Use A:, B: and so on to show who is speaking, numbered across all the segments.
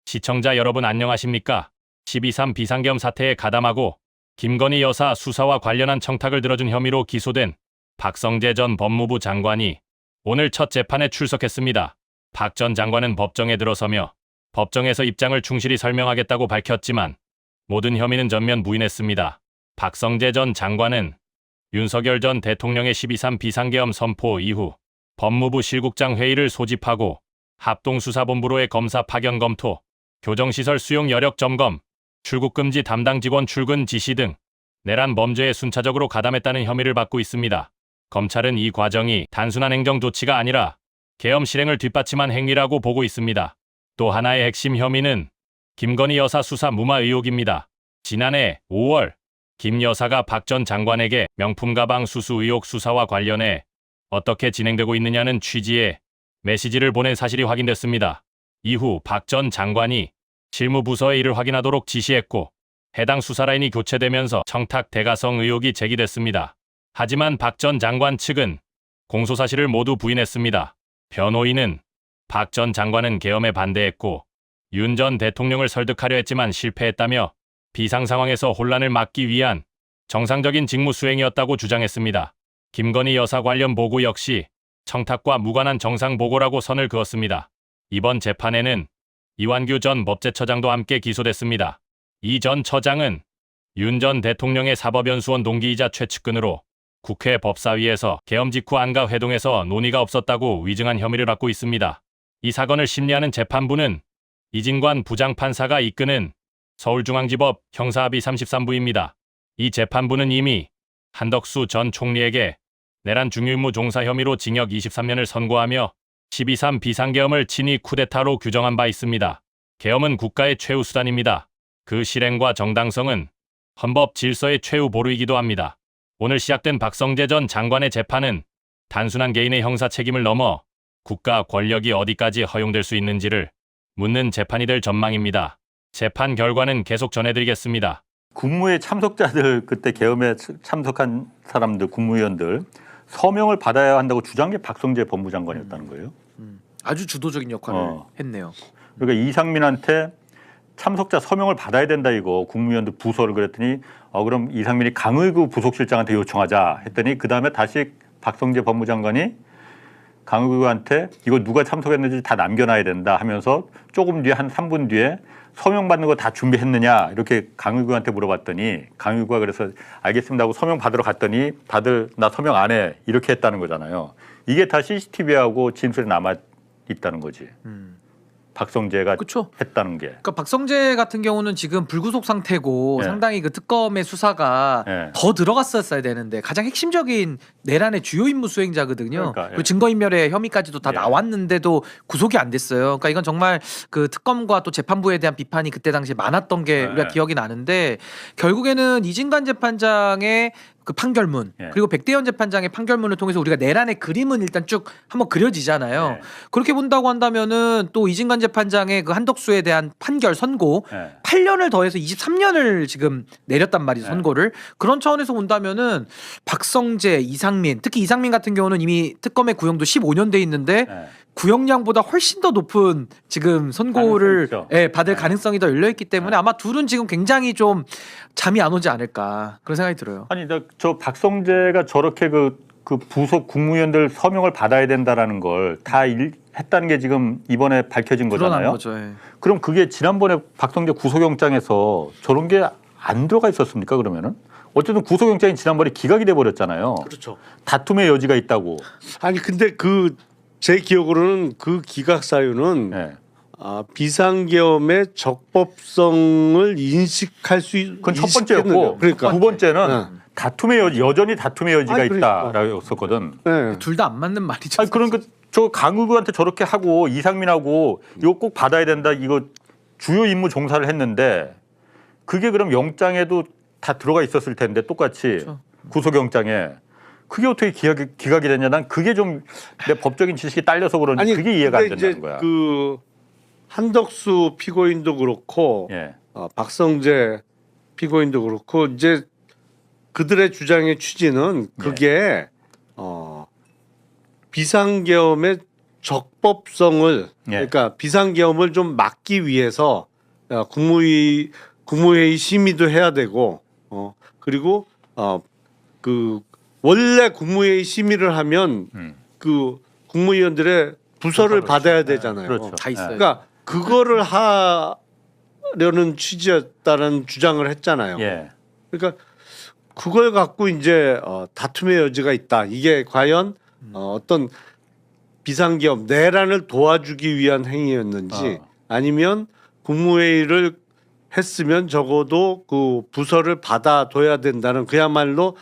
A: 시청자 여러분 안녕하십니까? 12.3 비상계엄 사태에 가담하고 김건희 여사 수사와 관련한 청탁을 들어준 혐의로 기소된 박성재 전 법무부 장관이 오늘 첫 재판에 출석했습니다. 박 전 장관은 법정에 들어서며 법정에서 입장을 충실히 설명하겠다고 밝혔지만 모든 혐의는 전면 부인했습니다. 박성재 전 장관은 윤석열 전 대통령의 12.3 비상계엄 선포 이후 법무부 실국장 회의를 소집하고 합동수사본부로의 검사 파견 검토, 교정시설 수용 여력 점검, 출국금지 담당 직원 출근 지시 등 내란 범죄에 순차적으로 가담했다는 혐의를 받고 있습니다. 검찰은 이 과정이 단순한 행정 조치가 아니라 계엄 실행을 뒷받침한 행위라고 보고 있습니다. 또 하나의 핵심 혐의는 김건희 여사 수사 무마 의혹입니다. 지난해 5월 김 여사가 박 전 장관에게 명품 가방 수수 의혹 수사와 관련해 어떻게 진행되고 있느냐는 취지의 메시지를 보낸 사실이 확인됐습니다. 이후 박 전 장관이 실무부서에 이를 확인하도록 지시했고 해당 수사라인이 교체되면서 청탁 대가성 의혹이 제기됐습니다. 하지만 박 전 장관 측은 공소사실을 모두 부인했습니다. 변호인은 박 전 장관은 계엄에 반대했고 윤 전 대통령을 설득하려 했지만 실패했다며 비상 상황에서 혼란을 막기 위한 정상적인 직무 수행이었다고 주장했습니다. 김건희 여사 관련 보고 역시 청탁과 무관한 정상 보고라고 선을 그었습니다. 이번 재판에는 이완규 전 법제처장도 함께 기소됐습니다. 이 전 처장은 윤 전 대통령의 사법연수원 동기이자 최측근으로 국회 법사위에서 계엄 직후 안가 회동에서 논의가 없었다고 위증한 혐의를 받고 있습니다. 이 사건을 심리하는 재판부는 이진관 부장판사가 이끄는 서울중앙지법 형사합의 33부입니다. 이 재판부는 이미 한덕수 전 총리에게 내란 중유임무 종사 혐의로 징역 23년을 선고하며 12.3 비상계엄을 친위 쿠데타로 규정한 바 있습니다. 계엄은 국가의 최후 수단입니다. 그 실행과 정당성은 헌법 질서의 최후 보루이기도 합니다. 오늘 시작된 박성재 전 장관의 재판은 단순한 개인의 형사 책임을 넘어 국가 권력이 어디까지 허용될 수 있는지를 묻는 재판이 될 전망입니다. 재판 결과는 계속 전해드리겠습니다.
B: 국무회 참석자들, 그때 계엄에 참석한 사람들, 국무위원들 서명을 받아야 한다고 주장한 게 박성재 법무장관이었다는 거예요.
C: 아주 주도적인 역할을 했네요.
B: 그러니까 이상민한테 참석자 서명을 받아야 된다 이거 국무위원들 부서를 그랬더니 그럼 이상민이 강의구 부속실장한테 요청하자 했더니 그 다음에 다시 박성재 법무장관이 강의구한테 이거 누가 참석했는지 다 남겨놔야 된다 하면서 조금 뒤에 한 3분 뒤에 서명 받는 거 다 준비했느냐 이렇게 강의구한테 물어봤더니 강의구가 그래서 알겠습니다 하고 서명 받으러 갔더니 다들 나 서명 안 해 이렇게 했다는 거잖아요. 이게 다 CCTV하고 진술에 남아 있다는 거지. 박성재가
C: 그쵸?
B: 했다는 게.
C: 그러니까 박성재 같은 경우는 지금 불구속 상태고
B: 네.
C: 상당히 그 특검의 수사가
B: 네.
C: 더 들어갔었어야 되는데 가장 핵심적인 내란의 주요 임무 수행자거든요.
B: 그러니까,
C: 그리고 증거인멸의 혐의까지도 다 나왔는데도 구속이 안 됐어요. 그러니까 이건 정말 그 특검과 또 재판부에 대한 비판이 그때 당시에 많았던 게 우리가 기억이 나는데 결국에는 이진관 재판장의 그 판결문 그리고 백대현 재판장의 판결문을 통해서 우리가 내란의 그림은 일단 쭉 한번 그려지잖아요. 그렇게 본다고 한다면은 또 이진관 재판장의 그 한덕수에 대한 판결 선고 8년을 더해서 23년을 지금 내렸단 말이죠. 선고를. 그런 차원에서 본다면은 박성재, 이상민, 특히 이상민 같은 경우는 이미 특검의 구형도 15년 돼 있는데 구형량보다 훨씬 더 높은 지금 선고를 받을 가능성이 더 열려있기 때문에 아마 둘은 지금 굉장히 좀 잠이 안 오지 않을까 그런 생각이 들어요.
B: 아니 저 박성재가 저렇게 그 부속 국무위원들 서명을 받아야 된다라는 걸 다 했다는 게 지금 이번에 밝혀진 거잖아요.
C: 거죠,
B: 그럼 그게 지난번에 박성재 구속영장에서 저런 게 안 들어가 있었습니까? 그러면은 어쨌든 구속영장이 지난번에 기각이 돼 버렸잖아요.
D: 그렇죠.
B: 다툼의 여지가 있다고.
D: 아니 근데 제 기억으로는 그 기각 사유는 비상계엄의 적법성을 인식할 수
B: 그건 첫 번째였고,
D: 그러니까
B: 두 번째는 다툼의 여전히 다툼의 여지가 있다라고 했었거든.
C: 둘 다 안 맞는 말이죠.
B: 아니 그러니까 저 강의구한테 저렇게 하고 이상민하고 이거 꼭 받아야 된다 이거 주요 임무 종사를 했는데 그게 그럼 영장에도 다 들어가 있었을 텐데 똑같이
C: 그렇죠.
B: 구속영장에 그게 어떻게 기각이 됐냐? 난 그게 좀 내 법적인 지식이 딸려서 그런지 그게 이해가 안 된다는 거야.
D: 그 한덕수 피고인도 그렇고 박성재 피고인도 그렇고 이제 그들의 주장의 취지는 그게 비상계엄의 적법성을
B: 예.
D: 그러니까 비상계엄을 좀 막기 위해서 국무회의 심의도 해야 되고 그리고 그 원래 국무회의 심의를 하면 그 국무위원들의 부서를 받아야 되잖아요.
B: 그렇죠.
C: 다 있어요.
D: 그러니까 그거를 하려는 취지였다는 주장을 했잖아요.
B: 예.
D: 그러니까 그걸 갖고 이제 다툼의 여지가 있다. 이게 과연 어떤 비상기업 내란을 도와주기 위한 행위였는지 아니면 국무회의를 했으면 적어도 그 부서를 받아둬야 된다는 그야말로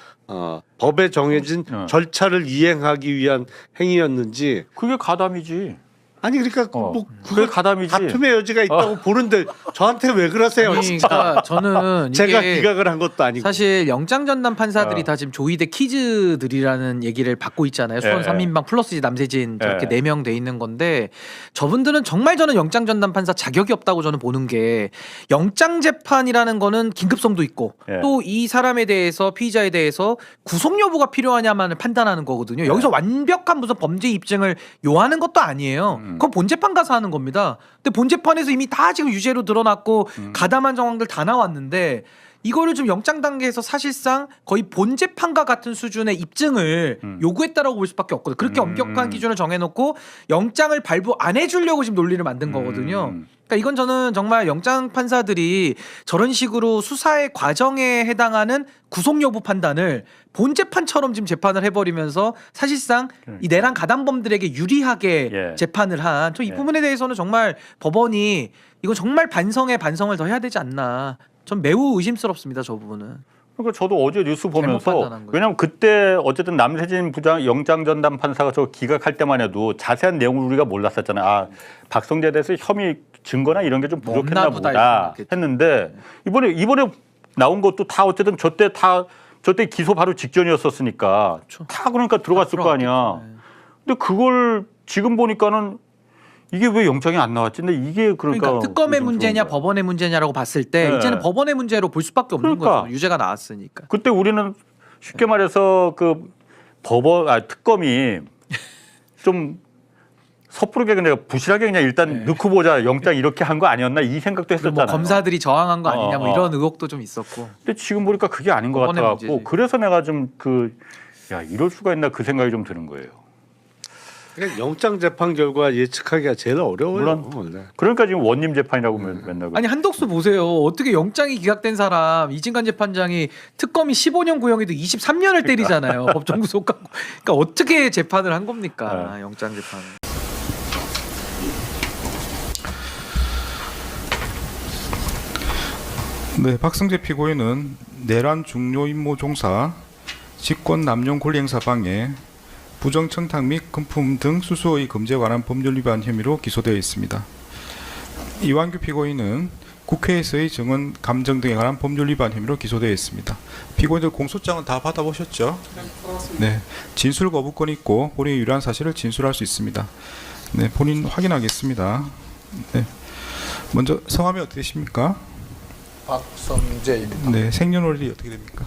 D: 법에 정해진 절차를 이행하기 위한 행위였는지
B: 그게 가담이지.
D: 아니 그러니까 뭐
B: 그게 가담이지.
D: 다툼의 여지가 있다고 보는데 저한테 왜 그러세요?
C: 아니,
D: 진짜
C: 그러니까 저는
D: 제가
C: 이게
D: 기각을 한 것도 아니고
C: 사실 영장 전담 판사들이 다 지금 조이대 키즈들이라는 얘기를 받고 있잖아요. 수원
B: 예,
C: 3인방 플러스 남세진 저렇게
B: 예.
C: 4명 돼 있는 건데 저분들은 정말 저는 영장 전담 판사 자격이 없다고 저는 보는 게 영장 재판이라는 거는 긴급성도 있고
B: 예.
C: 또 이 사람에 대해서 피의자에 대해서 구속 여부가 필요하냐만을 판단하는 거거든요. 여기서 완벽한 무슨 범죄 입증을 요하는 것도 아니에요. 그건 본재판 가서 하는 겁니다. 근데 본재판에서 이미 다 지금 유죄로 드러났고 가담한 정황들 다 나왔는데 이거를 좀 영장 단계에서 사실상 거의 본재판과 같은 수준의 입증을 요구했다라고 볼 수밖에 없거든요. 그렇게 엄격한 기준을 정해놓고 영장을 발부 안 해주려고 지금 논리를 만든 거거든요. 그러니까 이건 저는 정말 영장 판사들이 저런 식으로 수사의 과정에 해당하는 구속 여부 판단을 본재판처럼 지금 재판을 해버리면서 사실상 이 내란 가담범들에게 유리하게
B: 예.
C: 재판을 한 저 이 부분에 대해서는 정말 법원이 이건 정말 반성에 반성을 더 해야 되지 않나. 전 매우 의심스럽습니다. 저 부분은.
B: 그러니까 저도 어제 뉴스 보면서
C: 판단한 거예요.
B: 왜냐하면 그때 어쨌든 남세진 부장 영장 전담 판사가 저 기각할 때만 해도 자세한 내용을 우리가 몰랐었잖아요. 아 박성재에 대해서 혐의 증거나 이런 게 좀 부족했나
C: 없나 보다
B: 보다
C: 이렇게
B: 했는데 이번에 나온 것도 다 어쨌든 저때 기소 바로 직전이었었으니까 다 그러니까 들어갔을 거 아니야. 근데 그걸 지금 보니까는 이게 왜 영장이 안 나왔지? 근데 이게
C: 그러니까 특검의
B: 좀
C: 문제냐
B: 그런 거야.
C: 법원의 문제냐라고 봤을 때
B: 네.
C: 이제는 법원의 문제로 볼 수밖에 없는
B: 그러니까.
C: 거죠. 유죄가 나왔으니까.
B: 그때 우리는 쉽게 말해서 그 특검이 좀 섣부르게 그냥 부실하게 그냥 일단 넣고 보자 영장 이렇게 한 거 아니었나 이 생각도
C: 그리고
B: 했었잖아요.
C: 뭐 검사들이 저항한 거 아니냐 뭐
B: 어.
C: 이런 의혹도 좀 있었고.
B: 근데 지금 보니까 그게 아닌 것
C: 법원의
B: 같아갖고
C: 문제지.
B: 그래서 내가 좀 야 이럴 수가 있나 그 생각이 좀 드는 거예요.
D: 그러니까 영장 재판 결과 예측하기가 제일 어려워요.
B: 물론.
D: 원래.
B: 그러니까 지금 원님 재판이라고 맨날
C: 아니 한덕수 보세요. 어떻게 영장이 기각된 사람 이진관 재판장이 특검이 15년 구형에도 23년을 때리잖아요. 법정 구속하고. 그러니까 어떻게 재판을 한 겁니까? 영장 재판.
E: 네, 박성재 피고인은 내란 중요 임무 종사, 직권 남용 권리 행사 방해, 부정 청탁 및 금품 등 수수의 금지에 관한 법률 위반 혐의로 기소되어 있습니다. 이완규 피고인은 국회에서의 증언 감정 등에 관한 법률 위반 혐의로 기소되어 있습니다. 피고인들 공소장은 다 받아보셨죠? 네, 진술 거부권이 있고 본인이 유리한 사실을 진술할 수 있습니다. 네, 본인 확인하겠습니다. 네, 먼저 성함이 어떻게 되십니까?
F: 박성재입니다.
E: 네, 생년월일이 어떻게 됩니까?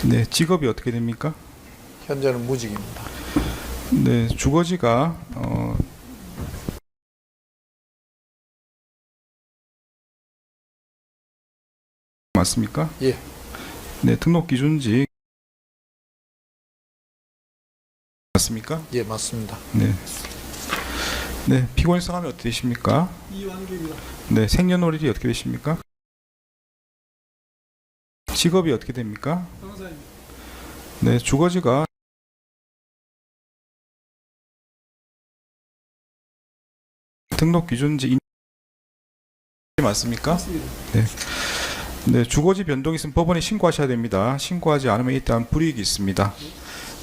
E: 네, 직업이 어떻게 됩니까?
F: 현재는 무직입니다.
E: 네, 주거지가 맞습니까?
F: 예.
E: 네, 등록 기준지 맞습니까?
F: 예, 맞습니다.
E: 네. 네, 피고인 성함이 어떻게 되십니까?
F: 이완규입니다.
E: 네, 생년월일이 어떻게 되십니까? 직업이 어떻게 됩니까?
F: 변호사입니다.
E: 네, 주거지가 등록 기준지 맞습니까?
F: 맞습니다.
E: 네. 네, 주거지 변동이 있으면 법원에 신고하셔야 됩니다. 신고하지 않으면 일단 불이익이 있습니다.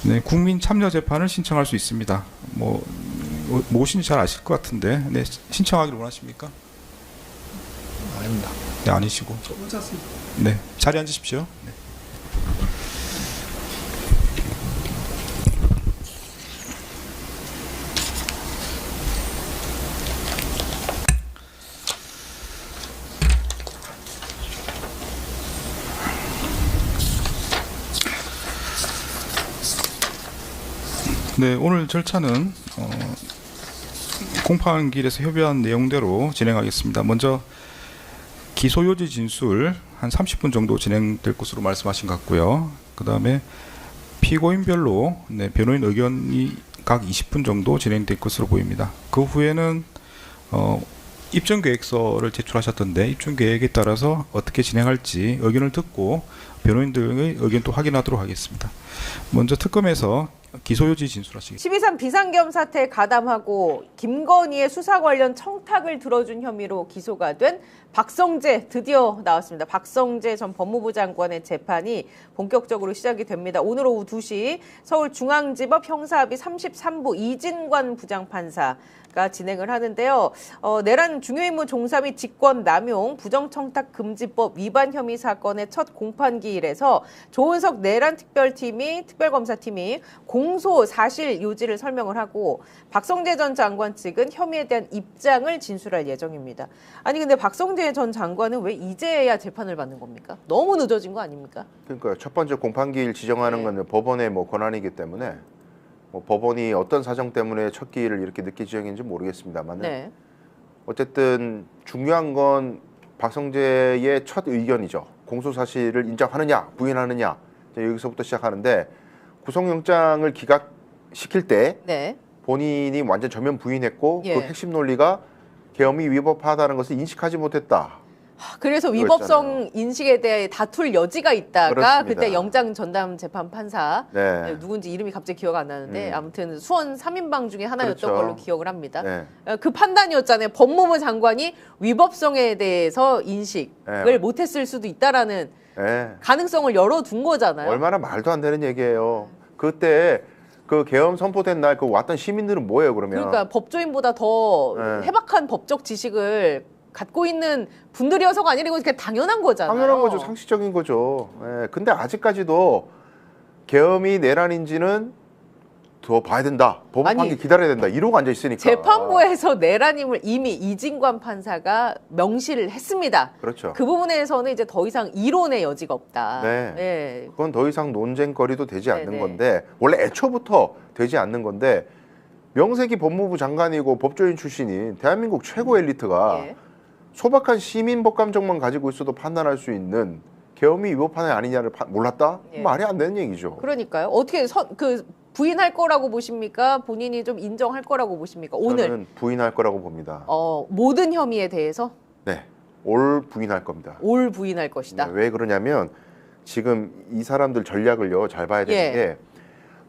E: 네, 국민 참여 재판을 신청할 수 있습니다. 무엇인지 잘 아실 것 같은데, 네, 신청하기를 원하십니까?
F: 아닙니다.
E: 네, 아니시고.
F: 괜찮습니다.
E: 네, 자리에 앉으십시오. 네. 네, 오늘 절차는 공판기일에서 협의한 내용대로 진행하겠습니다. 먼저 기소 요지 진술 한 30분 정도 진행될 것으로 말씀하신 것 같고요. 그 다음에 피고인별로 변호인 의견이 각 20분 정도 진행될 것으로 보입니다. 그 후에는 입증계획서를 제출하셨던데 입증계획에 따라서 어떻게 진행할지 의견을 듣고 변호인들의 의견도 확인하도록 하겠습니다. 먼저 특검에서 기소요지 진술하시겠습니다.
G: 12.3 비상계엄 사태에 가담하고 김건희의 수사 관련 청탁을 들어준 혐의로 기소가 된 박성재 드디어 나왔습니다. 박성재 전 법무부 장관의 재판이 본격적으로 시작이 됩니다. 오늘 오후 2시 서울중앙지법 형사합의 33부 이진관 부장판사가 진행을 하는데요. 내란 중요임무 종사 및 직권 남용 부정청탁금지법 위반 혐의 사건의 첫 공판기일에서 조은석 내란 특별검사팀이 공소 사실 요지를 설명을 하고 박성재 전 장관 측은 혐의에 대한 입장을 진술할 예정입니다. 아니 근데 박성재 전 장관은 왜 이제야 재판을 받는 겁니까? 너무 늦어진 거 아닙니까?
H: 그러니까 첫 번째 공판기일 지정하는 건 법원의 권한이기 때문에 법원이 어떤 사정 때문에 첫 기일을 이렇게 늦게 지정했는지 모르겠습니다만
G: 네.
H: 어쨌든 중요한 건 박성재의 첫 의견이죠. 공소 사실을 인정하느냐 부인하느냐 여기서부터 시작하는데 구속영장을 기각시킬 때
G: 네.
H: 본인이 완전 전면 부인했고
G: 예.
H: 그 핵심 논리가 계엄이 위법하다는 것을 인식하지 못했다.
G: 그래서 위법성 인식에 대해 다툴 여지가 있다가
H: 그렇습니다.
G: 그때 영장 전담 재판 판사
H: 네.
G: 누군지 이름이 갑자기 기억 안 나는데 아무튼 수원 3인방 중에 하나였던
H: 그렇죠.
G: 걸로 기억을 합니다.
H: 네.
G: 그 판단이었잖아요. 법무부 장관이 위법성에 대해서 인식을
H: 네.
G: 못했을 수도 있다라는
H: 네.
G: 가능성을 열어둔 거잖아요.
H: 얼마나 말도 안 되는 얘기예요. 그때 그 계엄 선포된 날 그 왔던 시민들은 뭐예요 그러면?
G: 그러니까 법조인보다 더
H: 네.
G: 해박한 법적 지식을 갖고 있는 분들이어서가 아니라 이거 그냥 당연한 거잖아요.
H: 당연한 거죠. 상식적인 거죠. 예. 근데 아직까지도 계엄이 내란인지는 더 봐야 된다. 법원
G: 아니,
H: 판결 기다려야 된다. 이러고 앉아 있으니까.
G: 재판부에서 내란임을 이미 이진관 판사가 명시를 했습니다.
H: 그렇죠.
G: 그 부분에서는 이제 더 이상 이론의 여지가 없다.
H: 네.
G: 예.
H: 그건 더 이상 논쟁거리도 되지 않는
G: 네네.
H: 건데 원래 애초부터 되지 않는 건데 명색이 법무부 장관이고 법조인 출신인 대한민국 최고 엘리트가
G: 예.
H: 소박한 시민 법감정만 가지고 있어도 판단할 수 있는 계엄이 위법하냐 아니냐를 몰랐다?
G: 예.
H: 말이 안 되는 얘기죠.
G: 그러니까요. 어떻게 부인할 거라고 보십니까? 본인이 좀 인정할 거라고 보십니까? 오늘
H: 저는 부인할 거라고 봅니다.
G: 모든 혐의에 대해서
H: 네, 올 부인할 겁니다.
G: 올 부인할 것이다.
H: 네, 왜 그러냐면 지금 이 사람들 전략을요 잘 봐야 되는
G: 예.
H: 게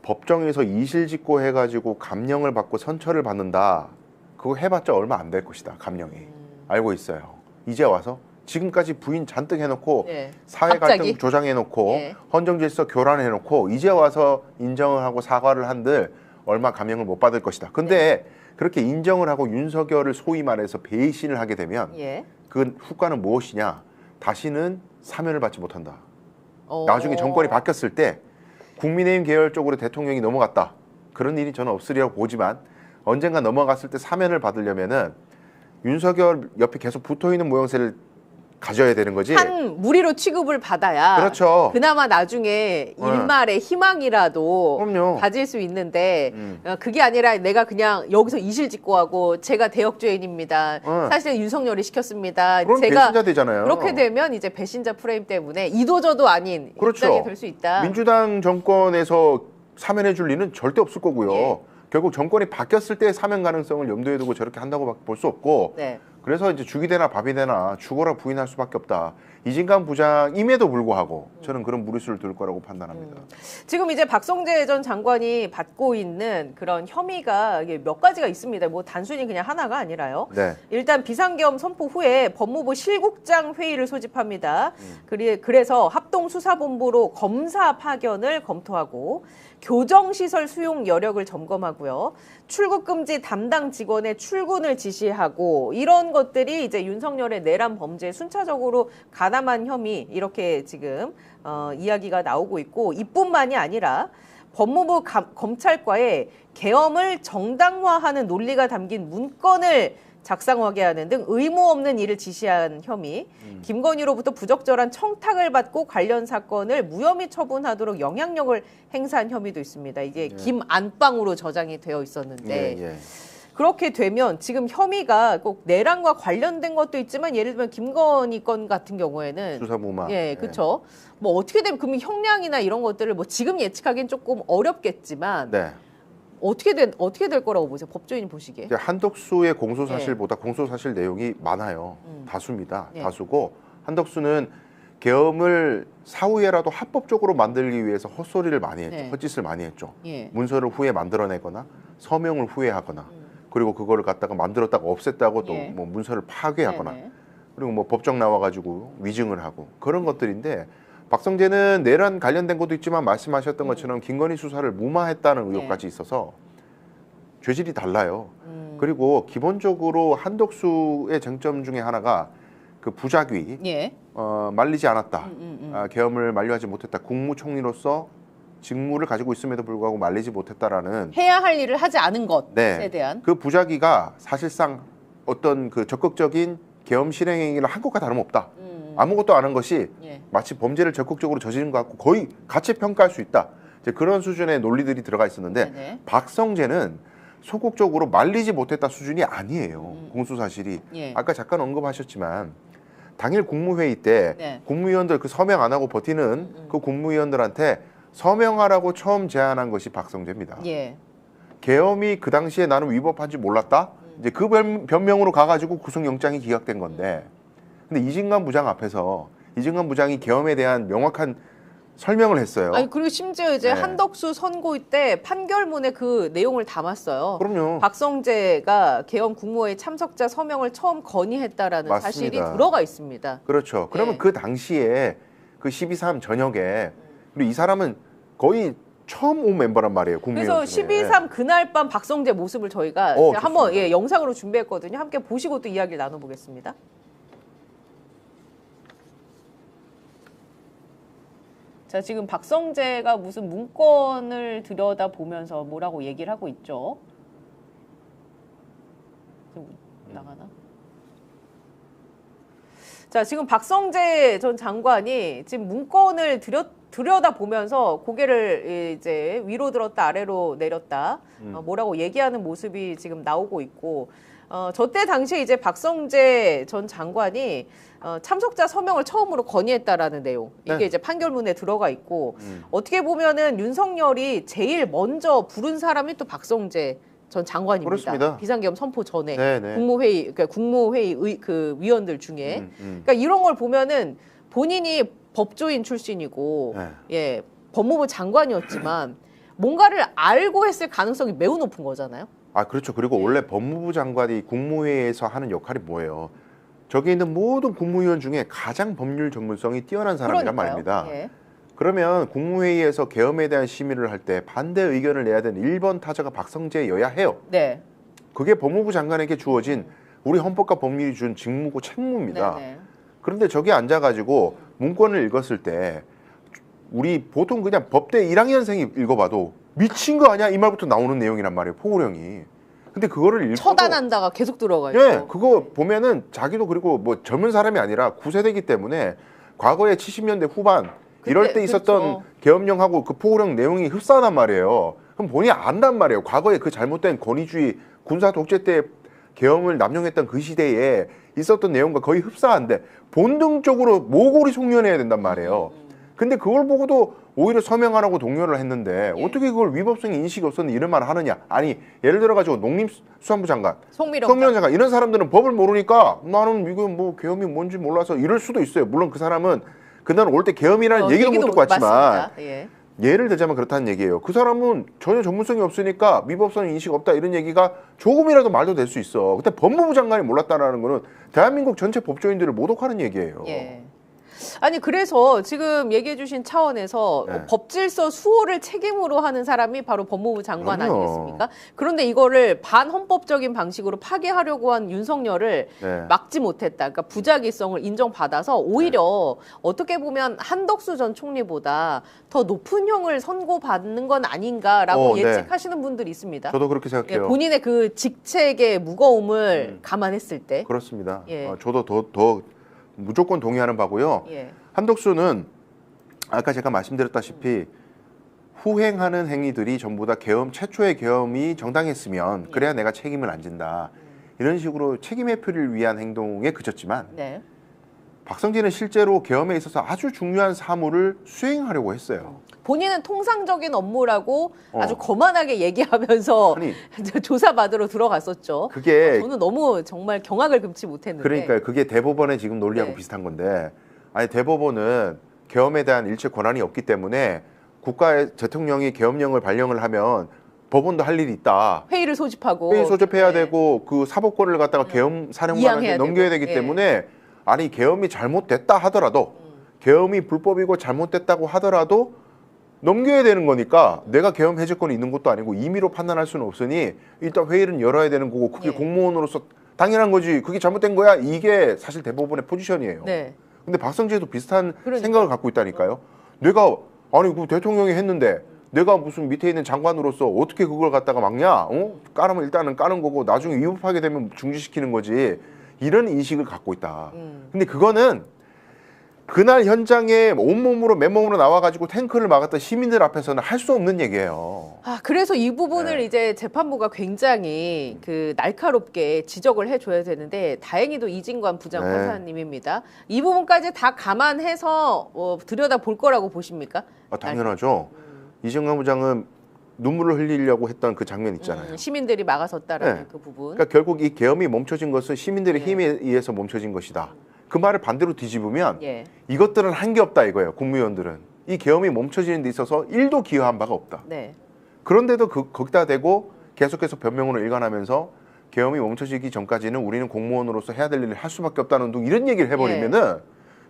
H: 법정에서 이실직고 해가지고 감형을 받고 선처를 받는다. 그거 해봤자 얼마 안 될 것이다. 감형이 알고 있어요. 이제 와서 지금까지 부인 잔뜩 해놓고
G: 예.
H: 사회 갈등
G: 갑자기?
H: 조장해놓고
G: 예.
H: 헌정질서 교란해놓고 이제 와서 인정을 하고 사과를 한들 얼마 감형을 못 받을 것이다. 근데 그렇게 인정을 하고 윤석열을 소위 말해서 배신을 하게 되면
G: 예.
H: 그 후과는 무엇이냐? 다시는 사면을 받지 못한다. 나중에 정권이 바뀌었을 때 국민의힘 계열 쪽으로 대통령이 넘어갔다. 그런 일이 저는 없으리라고 보지만 언젠가 넘어갔을 때 사면을 받으려면은 윤석열 옆에 계속 붙어있는 모양새를 가져야 되는 거지.
G: 한 무리로 취급을 받아야
H: 그렇죠.
G: 그나마 나중에 일말의 희망이라도
H: 그럼요.
G: 가질 수 있는데 그게 아니라 내가 그냥 여기서 이실직고하고 제가 대역죄인입니다. 사실은 윤석열이 시켰습니다.
H: 그럼
G: 제가
H: 배신자 되잖아요.
G: 그렇게 되면 이제 배신자 프레임 때문에 이도저도 아닌
H: 그렇죠.
G: 입장이 될 수 있다.
H: 민주당 정권에서 사면해 줄 리는 절대 없을 거고요.
G: 예.
H: 결국 정권이 바뀌었을 때 사면 가능성을 염두에 두고 저렇게 한다고 볼 수 없고
G: 네.
H: 그래서 이제 죽이 되나 밥이 되나 죽어라 부인할 수밖에 없다. 이진관 부장임에도 불구하고 저는 그런 무리수를 둘 거라고 판단합니다.
G: 지금 이제 박성재 전 장관이 받고 있는 그런 혐의가 이게 몇 가지가 있습니다. 뭐 단순히 그냥 하나가 아니라요.
H: 네.
G: 일단 비상계엄 선포 후에 법무부 실국장 회의를 소집합니다. 그래서 합동수사본부로 검사 파견을 검토하고 교정시설 수용 여력을 점검하고요. 출국금지 담당 직원의 출근을 지시하고 이런 것들이 이제 윤석열의 내란 범죄에 순차적으로 가담한 혐의 이렇게 지금 이야기가 나오고 있고 이뿐만이 아니라 법무부 검찰과에 계엄을 정당화하는 논리가 담긴 문건을 작성하게 하는 등 의무 없는 일을 지시한 혐의, 김건희로부터 부적절한 청탁을 받고 관련 사건을 무혐의 처분하도록 영향력을 행사한 혐의도 있습니다. 이게 김안방으로 저장이 되어 있었는데
H: 예, 예.
G: 그렇게 되면 지금 혐의가 꼭 내란과 관련된 것도 있지만 예를 들면 김건희 건 같은 경우에는
H: 수사무마.
G: 예, 그렇죠. 뭐 어떻게 되면 그러면 형량이나 이런 것들을 뭐 지금 예측하기는 조금 어렵겠지만
H: 네.
G: 어떻게 될 거라고 보세요? 법조인이 보시기에.
H: 이제 한덕수의 공소 사실보다 공소 사실 내용이 많아요. 다수입니다.
G: 네.
H: 다수고 한덕수는 계엄을 사후에라도 합법적으로 만들기 위해서 헛소리를 많이 했죠.
G: 네.
H: 헛짓을 많이 했죠.
G: 예.
H: 문서를 후에 만들어내거나 서명을 후에 하거나 그리고 그거를 갖다가 만들었다가 없앴다고 또
G: 예.
H: 뭐 문서를 파괴하거나
G: 네네.
H: 그리고 뭐 법정 나와가지고 위증을 하고 그런 것들인데 박성재는 내란 관련된 것도 있지만 말씀하셨던 것처럼 김건희 수사를 무마했다는 의혹까지 있어서 죄질이 달라요. 그리고 기본적으로 한덕수의 쟁점 중에 하나가 그 부작위
G: 예.
H: 말리지 않았다. 계엄을 만료하지 못했다. 국무총리로서 직무를 가지고 있음에도 불구하고 말리지 못했다라는
G: 해야 할 일을 하지 않은 것에
H: 네.
G: 대한
H: 그 부작위가 사실상 어떤 그 적극적인 계엄 실행 행위를 한 것과 다름없다. 아무것도 안 한 것이
G: 예.
H: 마치 범죄를 적극적으로 저지른 것 같고 거의 같이 평가할 수 있다. 이제 그런 수준의 논리들이 들어가 있었는데
G: 네네.
H: 박성재는 소극적으로 말리지 못했다 수준이 아니에요. 공소사실이.
G: 예.
H: 아까 잠깐 언급하셨지만 당일 국무회의 때
G: 네.
H: 국무위원들 그 서명 안 하고 버티는 그 국무위원들한테 서명하라고 처음 제안한 것이 박성재입니다.
G: 예.
H: 계엄이 그 당시에 나는 위법한지 몰랐다. 이제 그 변명으로 가가지고 구속영장이 기각된 건데, 근데 이진관 부장 앞에서 이진관 부장이 계엄에 대한 명확한 설명을 했어요.
G: 아니 그리고 심지어 이제
H: 네.
G: 한덕수 선고일 때 판결문에 그 내용을 담았어요.
H: 그럼요.
G: 박성재가 계엄 국무회의 참석자 서명을 처음 건의했다라는
H: 맞습니다.
G: 사실이 들어가 있습니다.
H: 그렇죠. 그러면
G: 네.
H: 그 당시에 그 12.3 저녁에 그리고 이 사람은 거의 처음 온 멤버란 말이에요. 국무위원
G: 그래서
H: 중에.
G: 12.3 그날 밤 박성재 모습을 저희가 한번
H: 좋습니다.
G: 영상으로 준비했거든요. 함께 보시고 또 이야기를 나눠보겠습니다. 자, 지금 박성재가 무슨 문건을 들여다보면서 뭐라고 얘기를 하고 있죠. 지금 나가나? 자, 지금 박성재 전 장관이 지금 문건을 들여다보면서 고개를 이제 위로 들었다 아래로 내렸다 뭐라고 얘기하는 모습이 지금 나오고 있고 저 때 당시에 이제 박성재 전 장관이 참석자 서명을 처음으로 건의했다라는 내용 이게
H: 네.
G: 이제 판결문에 들어가 있고 어떻게 보면은 윤석열이 제일 먼저 부른 사람이 또 박성재 전 장관입니다.
H: 그렇습니다.
G: 비상계엄 선포 전에
H: 네네.
G: 국무회의 그 위원들 중에 그러니까 이런 걸 보면은 본인이 법조인 출신이고
H: 네.
G: 예 법무부 장관이었지만 뭔가를 알고 했을 가능성이 매우 높은 거잖아요.
H: 아 그렇죠. 그리고 원래 법무부 장관이 국무회의에서 하는 역할이 뭐예요? 저기 있는 모든 국무위원 중에 가장 법률 전문성이 뛰어난 사람이란
G: 그러니까요.
H: 말입니다.
G: 예.
H: 그러면 국무회의에서 계엄에 대한 심의를 할 때 반대 의견을 내야 되는 1번 타자가 박성재여야 해요.
G: 네.
H: 그게 법무부 장관에게 주어진 우리 헌법과 법률이 준 직무고 책무입니다.
G: 네네.
H: 그런데 저기 앉아가지고 문건을 읽었을 때 우리 보통 그냥 법대 1학년생이 읽어봐도 미친 거 아니야? 이 말부터 나오는 내용이란 말이에요. 포고령이. 근데 그거를 읽고
G: 처단한다가 계속 들어가 있고.
H: 예, 그거 보면은 자기도 그리고 뭐 젊은 사람이 아니라 9세대이기 때문에 과거에 70년대 후반 이럴
G: 그때,
H: 때 있었던
G: 그렇죠.
H: 계엄령하고 그 포고령 내용이 흡사하단 말이에요. 그럼 본인이 안단 말이에요. 과거에 그 잘못된 권위주의 군사 독재 때 계엄을 남용했던 그 시대에 있었던 내용과 거의 흡사한데 본능적으로 모골이 속련해야 된단 말이에요. 근데 그걸 보고도 오히려 서명하라고 독려를 했는데
G: 예.
H: 어떻게 그걸 위법성 인식이 없었는데 이런 말을 하느냐. 아니 예를 들어가지고 농림수산부 장관
G: 송미령
H: 장관 이런 사람들은 법을 모르니까 나는 이거 뭐 계엄이 뭔지 몰라서 이럴 수도 있어요. 물론 그 사람은 그날 올 때 계엄이라는 얘기도 못 듣고 왔지만
G: 맞습니다. 예.
H: 예를 들자면 그렇다는 얘기예요. 그 사람은 전혀 전문성이 없으니까 위법성 인식 없다 이런 얘기가 조금이라도 말도 될 수 있어. 근데 법무부 장관이 몰랐다라는 거는 대한민국 전체 법조인들을 모독하는 얘기예요.
G: 예. 아니 그래서 지금 얘기해 주신 차원에서
H: 네.
G: 법질서 수호를 책임으로 하는 사람이 바로 법무부 장관
H: 그럼요.
G: 아니겠습니까? 그런데 이거를 반헌법적인 방식으로 파기하려고 한 윤석열을
H: 네.
G: 막지 못했다. 그러니까 부작위성을 인정받아서 오히려 어떻게 보면 한덕수 전 총리보다 더 높은 형을 선고받는 건 아닌가라고
H: 네.
G: 예측하시는 분들이 있습니다.
H: 저도 그렇게
G: 예,
H: 생각해요.
G: 본인의 그 직책의 무거움을 감안했을 때.
H: 그렇습니다.
G: 예.
H: 저도 더 무조건 동의하는 바고요.
G: 예.
H: 한덕수는 아까 제가 말씀드렸다시피 후행하는 행위들이 전부 다 계엄 최초의 계엄이 정당했으면
G: 예.
H: 그래야 내가 책임을 안 진다. 이런 식으로 책임 회피를 위한 행동에 그쳤지만
G: 네.
H: 박성진은 실제로 계엄에 있어서 아주 중요한 사무를 수행하려고 했어요.
G: 본인은 통상적인 업무라고
H: 어.
G: 아주 거만하게 얘기하면서
H: 아니
G: 조사받으러 들어갔었죠.
H: 그게
G: 저는 너무 정말 경악을 금치 못했는데.
H: 그러니까요. 그게 대법원의 지금 논리하고
G: 네.
H: 비슷한 건데, 아니 대법원은 계엄에 대한 일체 권한이 없기 때문에 국가의 대통령이 계엄령을 발령을 하면 법원도 할 일이 있다.
G: 회의를 소집하고
H: 회의 소집해야
G: 네.
H: 되고 그 사법권을 갖다가 계엄 사령관한테
G: 이양해야
H: 넘겨야
G: 되고.
H: 되기
G: 예.
H: 때문에 아니 계엄이 잘못됐다 하더라도 계엄이 불법이고 잘못됐다고 하더라도 넘겨야 되는 거니까 내가 계엄 해제권이 있는 것도 아니고 임의로 판단할 수는 없으니 일단 회의는 열어야 되는 거고 그게
G: 예.
H: 공무원으로서 당연한 거지. 그게 잘못된 거야. 이게 사실 대법원의 포지션이에요.
G: 네.
H: 근데 박성재도 비슷한
G: 그러니까.
H: 생각을 갖고 있다니까요. 내가 아니 그 대통령이 했는데 내가 무슨 밑에 있는 장관으로서 어떻게 그걸 갖다가 막냐? 까르면 일단은 까는 거고 나중에 위법하게 되면 중지시키는 거지. 이런 인식을 갖고 있다. 근데 그거는 그날 현장에 온몸으로 맨몸으로 나와가지고 탱크를 막았던 시민들 앞에서는 할 수 없는 얘기예요.
G: 아, 그래서 이 부분을
H: 네.
G: 이제 재판부가 굉장히 그 날카롭게 지적을 해줘야 되는데 다행히도 이진관 부장
H: 네.
G: 판사님입니다. 이 부분까지 다 감안해서 들여다 볼 거라고 보십니까?
H: 당연하죠. 이정관 부장은 눈물을 흘리려고 했던 그 장면 있잖아요.
G: 시민들이 막아섰다라는
H: 네.
G: 그 부분.
H: 그러니까 결국 이 계엄이 멈춰진 것은 시민들의 힘에 의해서 멈춰진 것이다. 그 말을 반대로 뒤집으면
G: 예.
H: 이것들은 한 게 없다 이거예요. 국무위원들은. 이 계엄이 멈춰지는 데 있어서 1도 기여한 바가 없다.
G: 네.
H: 그런데도 거기다 대고 계속해서 변명으로 일관하면서 계엄이 멈춰지기 전까지는 우리는 공무원으로서 해야 될 일을 할 수밖에 없다는 등 이런 얘기를 해버리면은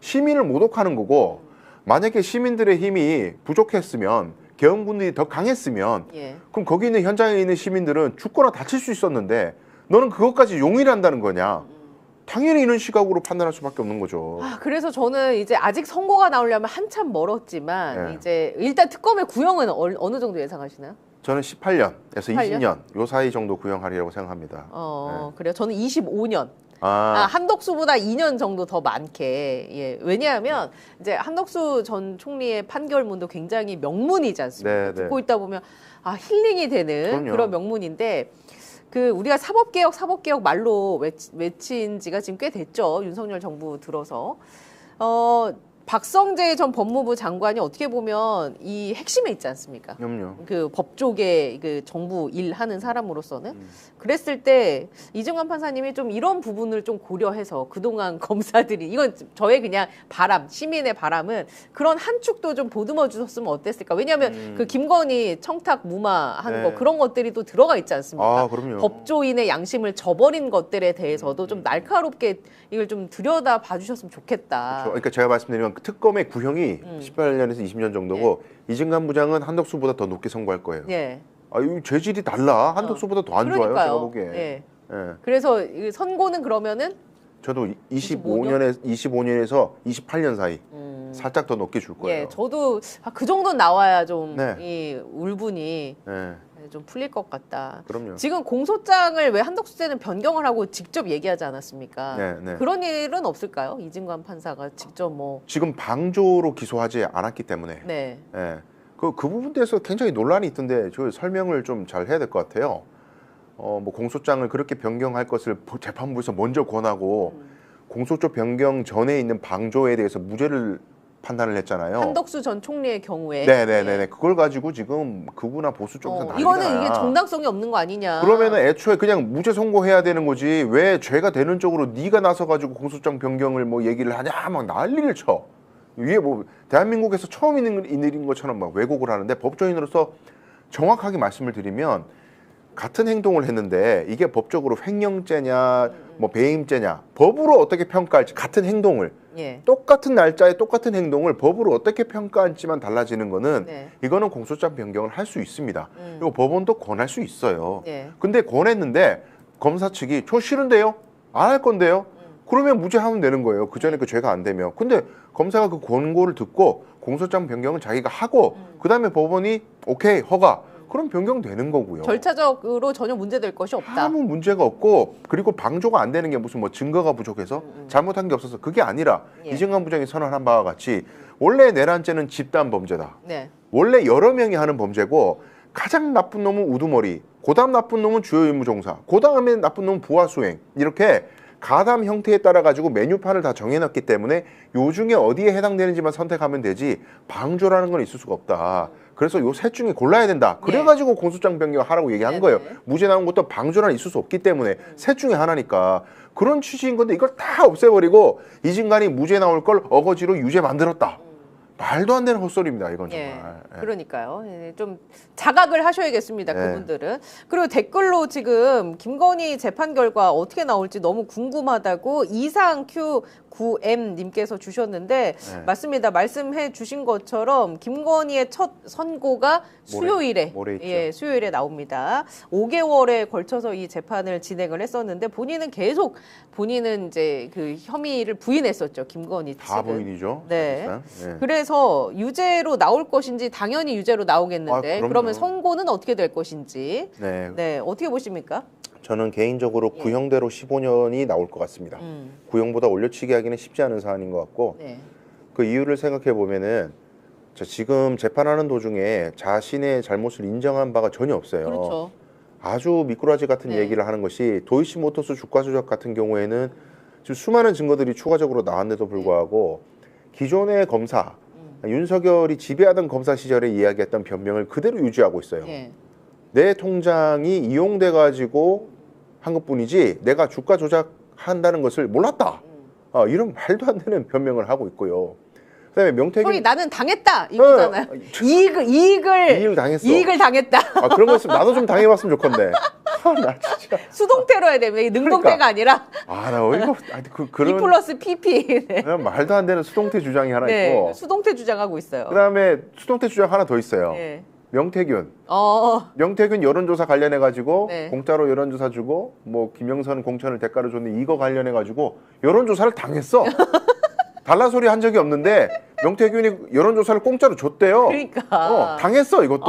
H: 시민을 모독하는 거고 만약에 시민들의 힘이 부족했으면 계엄군들이 더 강했으면
G: 예.
H: 그럼 거기 있는 현장에 있는 시민들은 죽거나 다칠 수 있었는데 너는 그것까지 용인한다는 거냐? 당연히 이런 시각으로 판단할 수밖에 없는 거죠.
G: 아, 그래서 저는 이제 아직 선고가 나오려면 한참 멀었지만
H: 네.
G: 이제 일단 특검의 구형은 어느 정도 예상하시나요?
H: 저는 18년에서
G: 18년?
H: 20년 요 사이 정도 구형하리라고 생각합니다.
G: 그래요. 저는 25년.
H: 아,
G: 한덕수보다 2년 정도 더 많게. 예. 왜냐하면 이제 한덕수 전 총리의 판결문도 굉장히 명문이지 않습니까?
H: 네, 네.
G: 듣고 있다 보면 힐링이 되는
H: 그럼요.
G: 그런 명문인데 그 우리가 사법개혁 말로 외친 지가 지금 꽤 됐죠. 윤석열 정부 들어서. 박성재 전 법무부 장관이 어떻게 보면 이 핵심에 있지 않습니까?
H: 그럼요.
G: 그 법조계 그 정부 일하는 사람으로서는 그랬을 때 이정관 판사님이 좀 이런 부분을 좀 고려해서 그동안 검사들이 이건 저의 그냥 바람 시민의 바람은 그런 한 축도 좀 보듬어 주셨으면 어땠을까? 왜냐하면 그 김건희 청탁 무마한
H: 네.
G: 거 그런 것들이 또 들어가 있지 않습니까?
H: 아, 그럼요.
G: 법조인의 양심을 저버린 것들에 대해서도 좀 날카롭게 이걸 좀 들여다 봐주셨으면 좋겠다.
H: 그렇죠. 그러니까 제가 말씀드린 그 특검의 구형이 18년에서 20년 정도고 이진관 부장은 한덕수보다 더 높게 선고할 거예요.
G: 예.
H: 아, 이 죄질이 달라. 한덕수보다 더 안 좋아요. 제가
G: 그러니까요.
H: 보기에.
G: 예.
H: 예.
G: 그래서 이 선고는 그러면은
H: 저도 25년에서 28년 사이 살짝 더 높게 줄 거예요.
G: 예, 저도 그 정도는 나와야 좀
H: 네.
G: 이 울분이
H: 예.
G: 좀 풀릴 것 같다.
H: 그럼요.
G: 지금 공소장을 왜 한덕수 때는 변경을 하고 직접 얘기하지 않았습니까?
H: 네, 네.
G: 그런 일은 없을까요? 이진관 판사가 직접 뭐
H: 지금 방조로 기소하지 않았기 때문에
G: 네.
H: 예. 그 부분에 대해서 굉장히 논란이 있던데 저 설명을 좀 잘 해야 될 것 같아요. 뭐 공소장을 그렇게 변경할 것을 재판부에서 먼저 권하고 공소장 변경 전에 있는 방조에 대해서 무죄를 판단을 했잖아요.
G: 한덕수 전 총리의 경우에
H: 네네네. 그걸 가지고 지금 극우나 보수 쪽에서 난리가
G: 이거는
H: 나요.
G: 이게 정당성이 없는 거 아니냐?
H: 그러면은 애초에 그냥 무죄 선고해야 되는 거지 왜 죄가 되는 쪽으로 네가 나서 가지고 공소장 변경을 뭐 얘기를 하냐 막 난리를 쳐. 이게 뭐 대한민국에서 처음 있는 일인 것처럼 막 왜곡을 하는데 법조인으로서 정확하게 말씀을 드리면 같은 행동을 했는데 이게 법적으로 횡령죄냐 뭐 배임죄냐 법으로 어떻게 평가할지 같은 행동을
G: 예.
H: 똑같은 날짜에 똑같은 행동을 법으로 어떻게 평가할지만 달라지는 거는
G: 네.
H: 이거는 공소장 변경을 할 수 있습니다. 그리고 법원도 권할 수 있어요.
G: 예.
H: 근데 권했는데 검사 측이 저 싫은데요? 안 할 건데요? 그러면 무죄하면 되는 거예요. 그 전에 그 죄가 안 되면. 근데 검사가 그 권고를 듣고 공소장 변경은 자기가 하고 그다음에 법원이 오케이 허가. 그럼 변경되는 거고요.
G: 절차적으로 전혀 문제될 것이 없다.
H: 아무 문제가 없고 그리고 방조가 안 되는 게 무슨 뭐 증거가 부족해서 잘못한 게 없어서 그게 아니라
G: 예.
H: 이정관 부장이 선언한 바와 같이 원래 내란죄는 집단 범죄다.
G: 네.
H: 원래 여러 명이 하는 범죄고 가장 나쁜 놈은 우두머리, 그다음 나쁜 놈은 주요 임무 종사, 그다음에 나쁜 놈은 부하 수행 이렇게 가담 형태에 따라 가지고 메뉴판을 다 정해놨기 때문에 요 중에 어디에 해당되는지만 선택하면 되지 방조라는 건 있을 수가 없다. 그래서 요 셋 중에 골라야 된다. 그래가지고 공소장 변경하라고 얘기한
G: 네네.
H: 거예요. 무죄 나온 것도 방조란 있을 수 없기 때문에 셋 중에 하나니까 그런 취지인 건데 이걸 다 없애버리고 이진관이 무죄 나올 걸 어거지로 유죄 만들었다. 말도 안 되는 헛소리입니다. 이건
G: 예.
H: 정말. 예.
G: 그러니까요. 예, 좀 자각을 하셔야겠습니다.
H: 네.
G: 그분들은. 그리고 댓글로 지금 김건희 재판 결과 어떻게 나올지 너무 궁금하다고 이상 Q9M님께서 주셨는데
H: 네.
G: 맞습니다. 말씀해 주신 것처럼 김건희의 첫 선고가 수요일에
H: 모레 있죠.
G: 예, 수요일에 나옵니다. 5개월에 걸쳐서 이 재판을 진행을 했었는데 본인은 이제 그 혐의를 부인했었죠. 김건희 측은.
H: 다 부인이죠.
G: 네.
H: 사실상. 예.
G: 그래서 유죄로 나올 것인지 당연히 유죄로 나오겠는데
H: 아, 그럼요.
G: 그러면 선고는 어떻게 될 것인지
H: 네.
G: 네 어떻게 보십니까?
H: 저는 개인적으로
G: 예.
H: 구형대로 15년이 나올 것 같습니다. 구형보다 올려치기 하기는 쉽지 않은 사안인 것 같고
G: 네.
H: 그 이유를 생각해 보면은 지금 재판하는 도중에 자신의 잘못을 인정한 바가 전혀 없어요.
G: 그렇죠.
H: 아주 미꾸라지 같은
G: 네.
H: 얘기를 하는 것이 도이치모터스 주가 조작 같은 경우에는 지금 수많은 증거들이 추가적으로 나왔는데도 불구하고 기존의 검사 윤석열이 지배하던 검사 시절에 이야기했던 변명을 그대로 유지하고 있어요.
G: 예.
H: 내 통장이 이용돼 가지고 한 것뿐이지 내가 주가 조작한다는 것을 몰랐다. 이런 말도 안 되는 변명을 하고 있고요. 그다음에 명태균
G: 소위 나는 당했다 이거잖아요. 이익을
H: 당했어.
G: 이익을 당했다.
H: 그런 거 있으면 나도 좀 당해봤으면 좋건데. 나 진짜.
G: 수동태로 해야 됩니다. 이게 능동태가
H: 그러니까.
G: 아니라
H: 나 어이가
G: E
H: 그런
G: 플러스 PP. 네.
H: 그냥 말도 안 되는 수동태 주장이 하나
G: 네.
H: 있고.
G: 수동태 주장하고 있어요.
H: 그다음에 수동태 주장 하나 더 있어요.
G: 네.
H: 명태균.
G: 어.
H: 명태균 여론조사 관련해 가지고
G: 네.
H: 공짜로 여론조사 주고 뭐 김영선 공천을 대가로 줬는데 이거 관련해 가지고 여론조사를 당했어. 달라 소리 한 적이 없는데 명태균이 여론조사를 공짜로 줬대요.
G: 그러니까.
H: 당했어 이것도.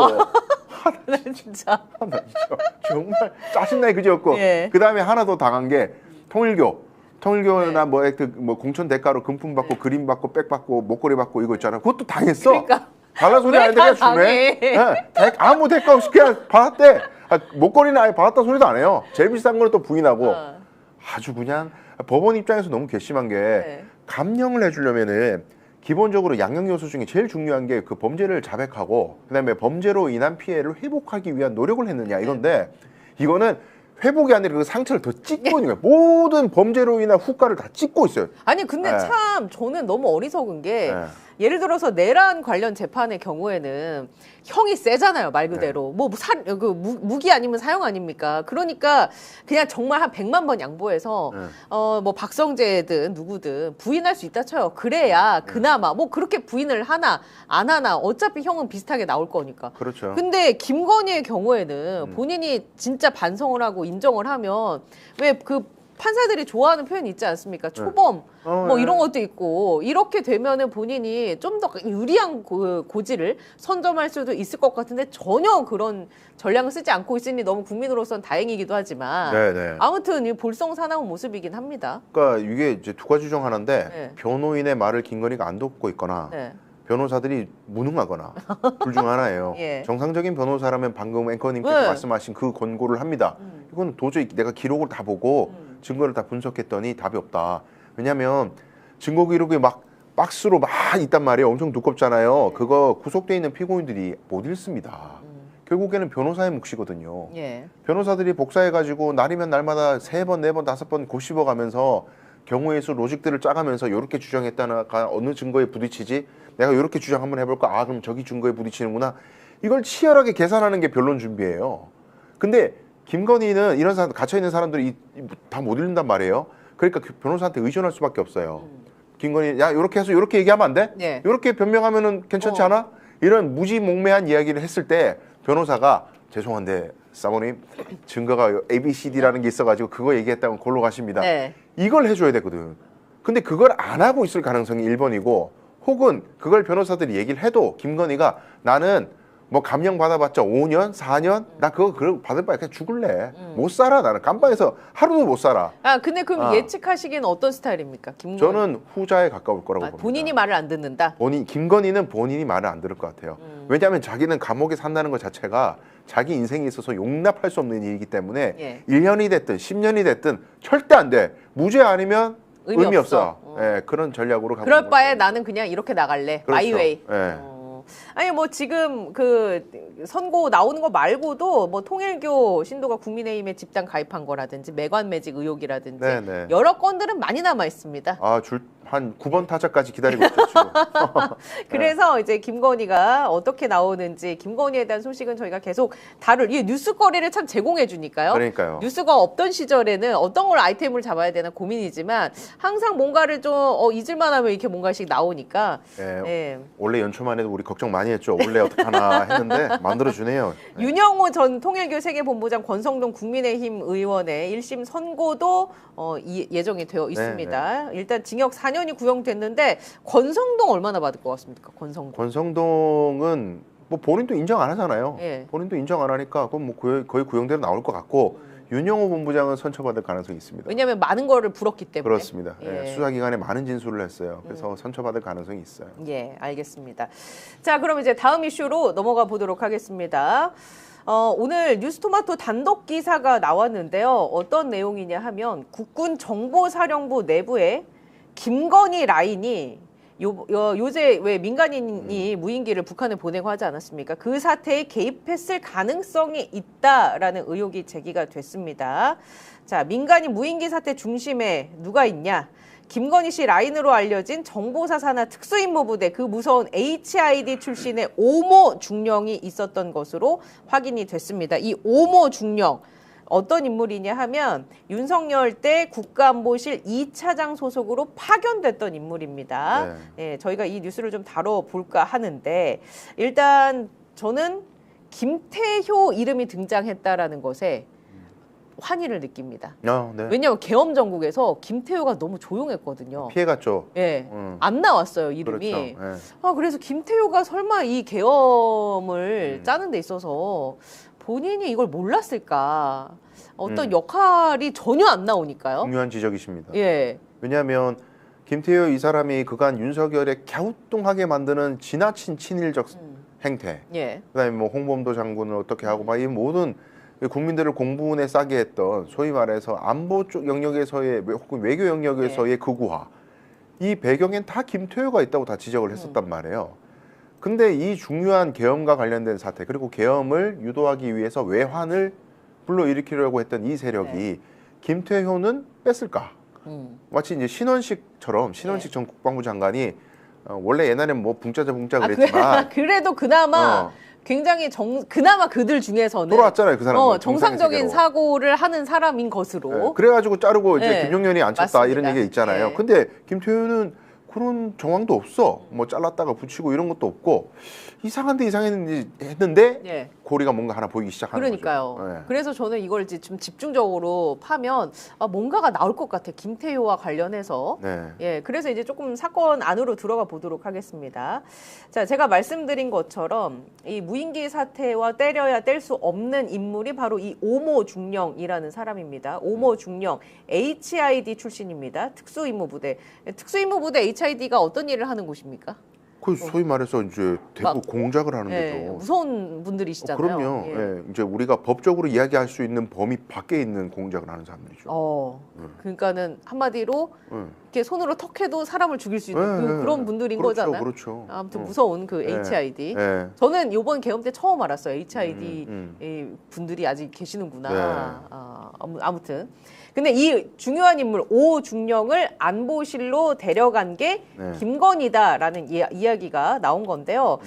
G: 진짜.
H: 나 진짜 정말 짜증나게 그지없고.
G: 예.
H: 그다음에 하나 더 당한 게 통일교나 뭐 공천 대가로 금품 받고 그림 받고 백 받고 목걸이 받고 이거 있잖아. 그것도 당했어.
G: 그러니까.
H: 달라 소리
G: 왜
H: 안
G: 다
H: 되게 주네.
G: 당해?
H: 아무 대가 없이 그냥 받았대. 목걸이는 아예 받았다 소리도 안 해요. 제일 비싼 거는 또 부인하고. 아주 그냥 법원 입장에서 너무 괘씸한 게
G: 네.
H: 감형을 해주려면은 기본적으로 양형 요소 중에 제일 중요한 게 그 범죄를 자백하고 그다음에 범죄로 인한 피해를 회복하기 위한 노력을 했느냐 이건데 이거는 회복이 아니라 그 상처를 더 찍고 있는 거예요. 모든 범죄로 인한 후과를 다 찍고 있어요.
G: 아니 근데
H: 네.
G: 참 저는 너무 어리석은 게
H: 네.
G: 예를 들어서 내란 관련 재판의 경우에는 형이 세잖아요 말 그대로
H: 네.
G: 무기 아니면 사형 아닙니까? 그러니까 그냥 정말 한 100만 번 양보해서
H: 네.
G: 뭐 박성재든 누구든 부인할 수 있다 쳐요. 그래야 그나마 뭐 그렇게 부인을 하나 안 하나 어차피 형은 비슷하게 나올 거니까.
H: 그렇죠.
G: 근데 김건희의 경우에는 본인이 진짜 반성을 하고 인정을 하면 왜 그 판사들이 좋아하는 표현이 있지 않습니까? 초범 뭐
H: 네.
G: 이런 것도 있고 이렇게 되면은 본인이 좀 더 유리한 고지를 선점할 수도 있을 것 같은데 전혀 그런 전략을 쓰지 않고 있으니 너무 국민으로서는 다행이기도 하지만
H: 네네.
G: 아무튼 이 볼썽사나운 모습이긴 합니다.
H: 그러니까 이게 이제 두 가지 중 하나인데
G: 네.
H: 변호인의 말을 김건희가 안 듣고 있거나
G: 네.
H: 변호사들이 무능하거나 둘 중 하나예요.
G: 예.
H: 정상적인 변호사라면 방금 앵커님께서
G: 네.
H: 말씀하신 그 권고를 합니다. 이건 도저히 내가 기록을 다 보고 증거를 다 분석했더니 답이 없다. 왜냐하면 증거 기록이 막 박스로 막 있단 말이에요. 엄청 두껍잖아요. 그거 구속돼 있는 피고인들이 못 읽습니다. 결국에는 변호사의 몫이거든요.
G: 예.
H: 변호사들이 복사해가지고 날이면 날마다 3번, 4번, 5번 곱씹어가면서 경우의 수 로직들을 짜가면서 이렇게 주장했다가 어느 증거에 부딪히지? 내가 이렇게 주장 한번 해볼까? 그럼 저기 증거에 부딪히는구나. 이걸 치열하게 계산하는 게 변론 준비예요. 근데 김건희는 이런 사람 갇혀있는 사람들이 다 못 읽는단 말이에요. 그러니까 그 변호사한테 의존할 수밖에 없어요. 김건희 야 이렇게 해서 이렇게 얘기하면 안 돼?
G: 네.
H: 이렇게 변명하면은 괜찮지 않아? 이런 무지몽매한 이야기를 했을 때 변호사가 죄송한데 사모님 증거가 ABCD라는 게 있어가지고 그거 얘기했다면 골로 가십니다.
G: 네.
H: 이걸 해줘야 되거든. 근데 그걸 안 하고 있을 가능성이 1번이고 혹은 그걸 변호사들이 얘기를 해도 김건희가 나는 뭐 감형 받아봤자 5년, 4년 나 그거 받을 바에 그냥 죽을래. 못 살아 나는 감방에서 하루도 못 살아.
G: 아 근데 그럼
H: 아.
G: 예측하시기엔 어떤 스타일입니까? 김건희.
H: 저는 후자에 가까울 거라고 봅니다.
G: 본인이 말을 안 듣는다.
H: 김건희는 본인이 말을 안 들을 것 같아요. 왜냐하면 자기는 감옥에 산다는 것 자체가 자기 인생에 있어서 용납할 수 없는 일이기 때문에
G: 예.
H: 1년이 됐든 10년이 됐든 절대 안 돼. 무죄 아니면 의미 없어.
G: 없어.
H: 예, 그런 전략으로 가고
G: 그럴
H: 있는
G: 바에
H: 거죠.
G: 나는 그냥 이렇게 나갈래.
H: 그렇죠.
G: 마이웨이.
H: 예.
G: 아니 뭐 지금 그 선고 나오는 거 말고도 뭐 통일교 신도가 국민의힘에 집단 가입한 거라든지 매관 매직 의혹이라든지
H: 네네.
G: 여러 건들은 많이 남아 있습니다.
H: 한 9번 타자까지 기다리고 있죠 지금.
G: 그래서 이제 김건희가 어떻게 나오는지 김건희에 대한 소식은 저희가 계속 다룰 이 뉴스거리를 참 제공해 주니까요.
H: 그러니까요.
G: 뉴스가 없던 시절에는 어떤 걸 아이템을 잡아야 되나 고민이지만 항상 뭔가를 좀 잊을만 하면 이렇게 뭔가씩 나오니까
H: 예,
G: 예.
H: 원래 연초만 해도 우리 걱정 많이 했죠. 원래 어떡하나 했는데 만들어주네요.
G: 윤영호 전 통일교 세계본부장 권성동 국민의힘 의원의 1심 선고도 예정이 되어 있습니다. 일단 징역 4년이 구형됐는데 권성동 얼마나 받을 것 같습니까? 권성동.
H: 권성동은 뭐 본인도 인정 안 하잖아요.
G: 예.
H: 본인도 인정 안 하니까 그건 뭐 거의 구형대로 나올 것 같고 윤영호 본부장은 선처받을 가능성이 있습니다.
G: 왜냐하면 많은 거를 불었기 때문에.
H: 그렇습니다.
G: 예.
H: 예, 수사기관에 많은 진술을 했어요. 그래서 선처받을 가능성이 있어요.
G: 예, 알겠습니다. 자, 그럼 이제 다음 이슈로 넘어가 보도록 하겠습니다. 오늘 뉴스토마토 단독 기사가 나왔는데요. 어떤 내용이냐 하면 국군 정보사령부 내부에 김건희 라인이 요새 왜 민간인이 무인기를 북한에 보내고 하지 않았습니까? 그 사태에 개입했을 가능성이 있다라는 의혹이 제기가 됐습니다. 자, 민간인 무인기 사태 중심에 누가 있냐? 김건희 씨 라인으로 알려진 정보사 산하 특수임무부대 그 무서운 HID 출신의 오모 중령이 있었던 것으로 확인이 됐습니다. 이 오모 중령 어떤 인물이냐 하면 윤석열 때 국가안보실 2차장 소속으로 파견됐던 인물입니다.
H: 네.
G: 예, 저희가 이 뉴스를 좀 다뤄볼까 하는데 일단 저는 김태효 이름이 등장했다라는 것에 환희를 느낍니다.
H: 네.
G: 왜냐하면 계엄 전국에서 김태효가 너무 조용했거든요.
H: 피해갔죠.
G: 예, 안 나왔어요 이름이.
H: 그렇죠.
G: 그래서 김태효가 설마 이 계엄을 짜는 데 있어서 본인이 이걸 몰랐을까? 어떤 역할이 전혀 안 나오니까요.
H: 중요한 지적이십니다.
G: 예,
H: 왜냐하면 김태효 이 사람이 그간 윤석열에 갸우뚱하게 만드는 지나친 친일적 행태,
G: 예,
H: 그다음에 뭐 홍범도 장군을 어떻게 하고 막 이 모든 국민들을 공분에 싸게 했던 소위 말해서 안보 쪽 영역에서의 혹은 외교 영역에서의 극우화, 이 배경엔 다 김태효가 있다고 다 지적을 했었단 말이에요. 근데 이 중요한 계엄과 관련된 사태 그리고 계엄을 유도하기 위해서 외환을 불러일으키려고 했던 이 세력이 김태효는 뺐을까? 마치 이제 신원식처럼 신원식 전 국방부 장관이 원래 옛날엔 뭐 붕짜자 그랬지만
G: 그래도 그나마 굉장히 그나마 그들 중에서는
H: 돌아왔잖아요 그 사람.
G: 정상적인 사고를 하는 사람인 것으로.
H: 그래가지고 자르고 이제 김용현이 안 쳤다
G: 맞습니다.
H: 이런 얘기가 있잖아요.
G: 네.
H: 근데 김태효는 그런 정황도 없어. 뭐 잘랐다가 붙이고 이런 것도 없고 이상한데 했는데 고리가 뭔가 하나 보이기 시작하는
G: 그러니까요.
H: 거죠.
G: 그래서 저는 이걸 이제 좀 집중적으로 파면 뭔가가 나올 것 같아. 김태효와 관련해서. 예, 그래서 이제 조금 사건 안으로 들어가 보도록 하겠습니다. 자, 제가 말씀드린 것처럼 이 무인기 사태와 때려야 뗄 수 없는 인물이 바로 이 오모 중령이라는 사람입니다. 오모 중령 HID 출신입니다. 특수임무부대. 특수임무부대 HID가 어떤 일을 하는 곳입니까?
H: 그 소위 말해서 이제 대북 공작을 하는 거죠.
G: 무서운 분들이시잖아요.
H: 그럼요. 이제 우리가 법적으로 이야기할 수 있는 범위 밖에 있는 공작을 하는 사람들이죠.
G: 그러니까는 한마디로 이렇게 손으로 턱해도 사람을 죽일 수 있는 그런 분들인 거잖아요.
H: 그렇죠.
G: 아무튼 무서운 그 HID. 저는 이번 계엄 때 처음 알았어요. HID 분들이 아직 계시는구나. 아무튼 근데 이 중요한 인물 오중령을 안보실로 데려간 게
H: 네.
G: 김건희다라는 이야기가 나온 건데요.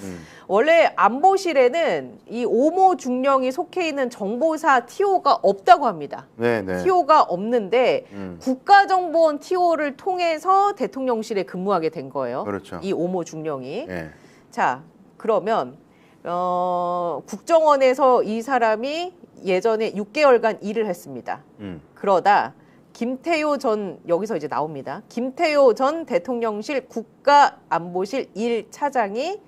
G: 원래 안보실에는 이 오모 중령이 속해 있는 정보사 TO가 없다고 합니다.
H: 네, 네.
G: TO가 없는데 국가정보원 TO를 통해서 대통령실에 근무하게 된 거예요.
H: 그렇죠.
G: 이 오모 중령이.
H: 네.
G: 자, 그러면 국정원에서 이 사람이 예전에 6개월간 일을 했습니다. 그러다 김태효 전 여기서 이제 나옵니다. 김태효 전 대통령실 국가안보실 1차장이